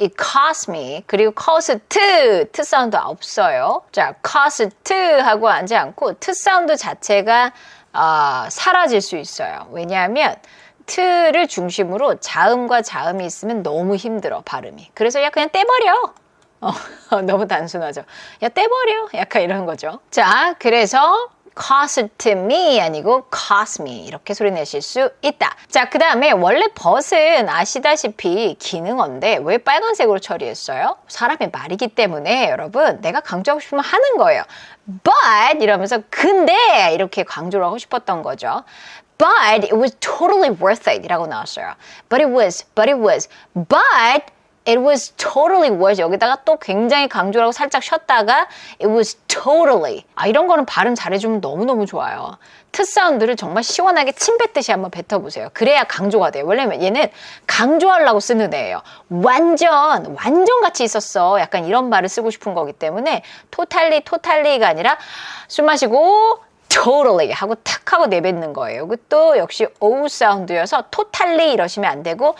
It cost me. 그리고 cost, 트 사운드 없어요. 자, cost 하고 하지 않고 트 사운드 자체가 사라질 수 있어요. 왜냐하면 트를 중심으로 자음과 자음이 있으면 너무 힘들어, 발음이. 그래서 야 그냥 떼버려. 너무 단순하죠. 야 떼버려. 약간 이런 거죠. 자, 그래서 cost me 아니고 cost me 이렇게 소리 내실 수 있다. 자, 그 다음에 원래 but은 아시다시피 기능어인데 왜 빨간색으로 처리했어요? 사람의 말이기 때문에 여러분 내가 강조하고 싶으면 하는 거예요. But 이러면서 근데 이렇게 강조를 하고 싶었던 거죠. But it was totally worth it 이라고 나왔어요. But it was It was totally worth it. 여기다가 또 굉장히 강조를 하고 살짝 쉬었다가 It was totally. 이런 거는 발음 잘해주면 너무너무 좋아요. 트 사운드를 정말 시원하게 침 뱉듯이 한번 뱉어보세요. 그래야 강조가 돼요. 왜냐면 얘는 강조하려고 쓰는 애예요. 완전 같이 있었어. 약간 이런 말을 쓰고 싶은 거기 때문에 totally가 아니라 숨 마시고 totally 하고 탁 하고 내뱉는 거예요. 이것도 역시 O 사운드여서 totally 이러시면 안 되고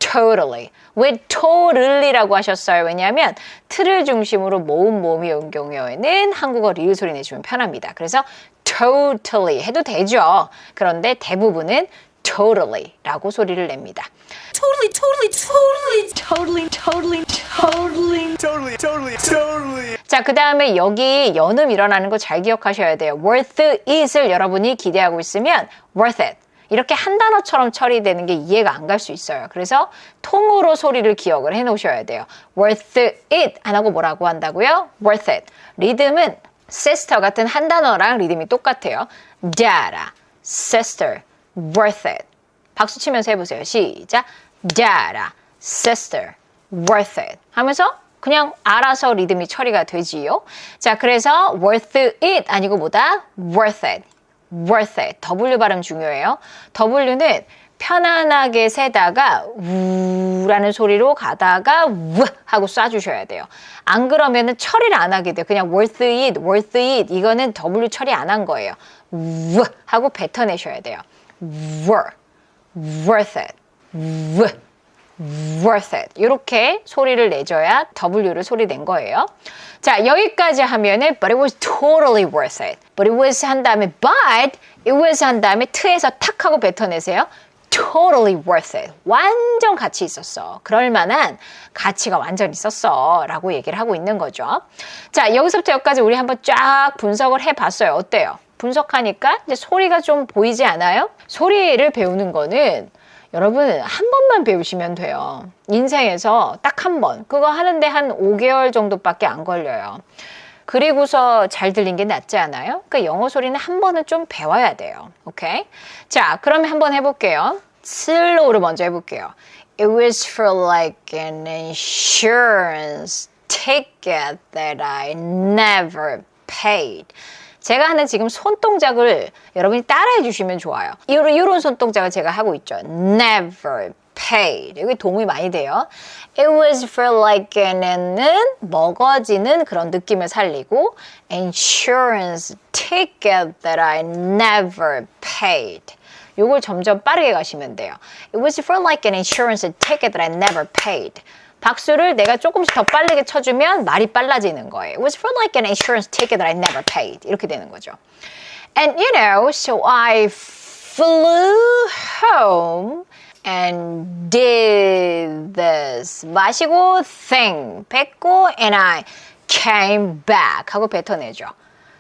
totally. 왜 totally라고 하셨어요? 왜냐하면 틀을 중심으로 모음이 온 경우에는 한국어 리을 소리 내주면 편합니다. 그래서 totally 해도 되죠. 그런데 대부분은 totally 라고 소리를 냅니다. Totally, totally, totally, totally, totally, totally, totally, totally, totally. 자, 그 다음에 여기 연음 일어나는 거 잘 기억하셔야 돼요. worth it을 여러분이 기대하고 있으면 worth it. 이렇게 한 단어처럼 처리되는 게 이해가 안 갈 수 있어요. 그래서 통으로 소리를 기억을 해 놓으셔야 돼요. worth it 안 하고 뭐라고 한다고요? worth it. 리듬은 sister 같은 한 단어랑 리듬이 똑같아요. data, sister, worth it. 박수 치면서 해보세요. 시작. data, sister, worth it. 하면서 그냥 알아서 리듬이 처리가 되지요. 자, 그래서 worth it 아니고 뭐다? worth it. worth it. W 발음 중요해요. W는 편안하게 세다가 우라는 소리로 가다가 우 하고 쏴주셔야 돼요. 안 그러면은 처리를 안 하게 돼요. 그냥 worth it, worth it. 이거는 W 처리 안 한 거예요. 우 하고 뱉어내셔야 돼요. worth it, worth it. 이렇게 소리를 내줘야 W를 소리 낸 거예요. 자, 여기까지 하면은 but it was totally worth it. but it was 한 다음에 but it was 한 다음에 t에서 탁 하고 뱉어내세요. totally worth it. 완전 가치 있었어. 그럴 만한 가치가 완전 있었어. 라고 얘기를 하고 있는 거죠. 자, 여기서부터 여기까지 우리 한번 쫙 분석을 해봤어요. 어때요? 분석하니까 이제 소리가 좀 보이지 않아요? 소리를 배우는 거는 여러분 한 번만 배우시면 돼요. 인생에서 딱 한 번. 그거 하는데 한 5개월 정도밖에 안 걸려요. 그리고서 잘 들린 게 낫지 않아요? 그러니까 영어 소리는 한 번은 좀 배워야 돼요. 오케이? 자, 그러면 한번 해볼게요. 슬로우로 먼저 해볼게요. It was for like an insurance ticket that I never paid. 제가 하는 지금 손동작을 여러분이 따라해 주시면 좋아요. 이런 손동작을 제가 하고 있죠. Never paid. 여기 도움이 많이 돼요. It was for like an은 먹어지는 그런 느낌을 살리고 insurance ticket that I never paid. 요걸 점점 빠르게 가시면 돼요. It was for like an insurance ticket that I never paid. 박수를 내가 조금씩 더 빠르게 쳐주면 말이 빨라지는 거예요. It was for like an insurance ticket that I never paid. 이렇게 되는 거죠. And you know, so I flew home and did this. 마시고 thing, 뱉고 and I came back 하고 뱉어내죠.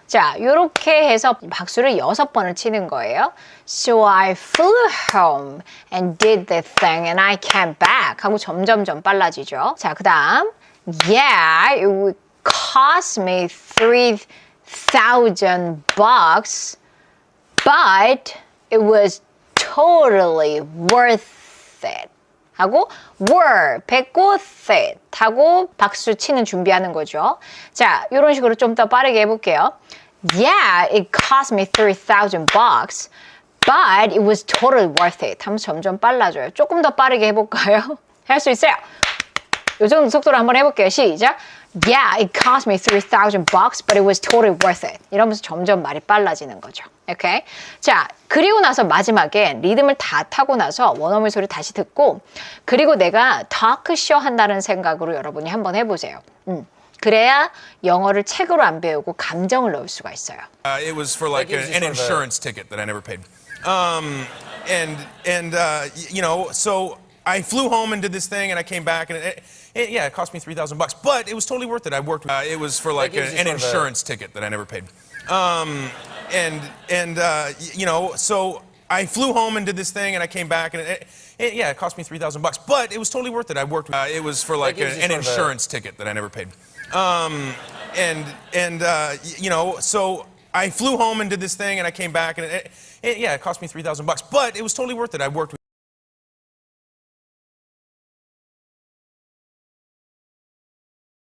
자, 이렇게 해서 박수를 6번을 치는 거예요. So I flew home and did the thing and I came back 하고 점점점 빨라지죠. 자, 그 다음 Yeah, it would cost me $3,000 but it was totally worth it. 하고 were, 뱉고 it 하고 박수 치는 준비하는 거죠. 자, 이런 식으로 좀 더 빠르게 해볼게요. Yeah, it cost me $3,000 but it was totally worth it. 하면서 점점 빨라져요. 조금 더 빠르게 해볼까요? 할 수 있어요. 이 정도 속도로 한번 해볼게요. 시작. Yeah, it cost me $3,000 but it was totally worth it. 이러면서 점점 말이 빨라지는 거죠. 오케이? 자, 그리고 나서 마지막에 리듬을 다 타고 나서 원어민 소리 다시 듣고 그리고 내가 토크쇼 한다는 생각으로 여러분이 한번 해보세요. 그래야 영어를 책으로 안 배우고 감정을 넣을 수가 있어요. It was for like an insurance ticket that I never paid. You know, so I flew home and did this thing and I came back and it cost me $3,000, but it was totally worth it. I worked with, it was for like an insurance ticket that I never paid. You know, so I flew home and did this thing and I came back and it cost me $3,000, but it was totally worth it. I worked with, it was for like an insurance ticket that I never paid. You know, so I flew home and did this thing and I came back and it cost me $3,000, but it was totally worth it. I worked with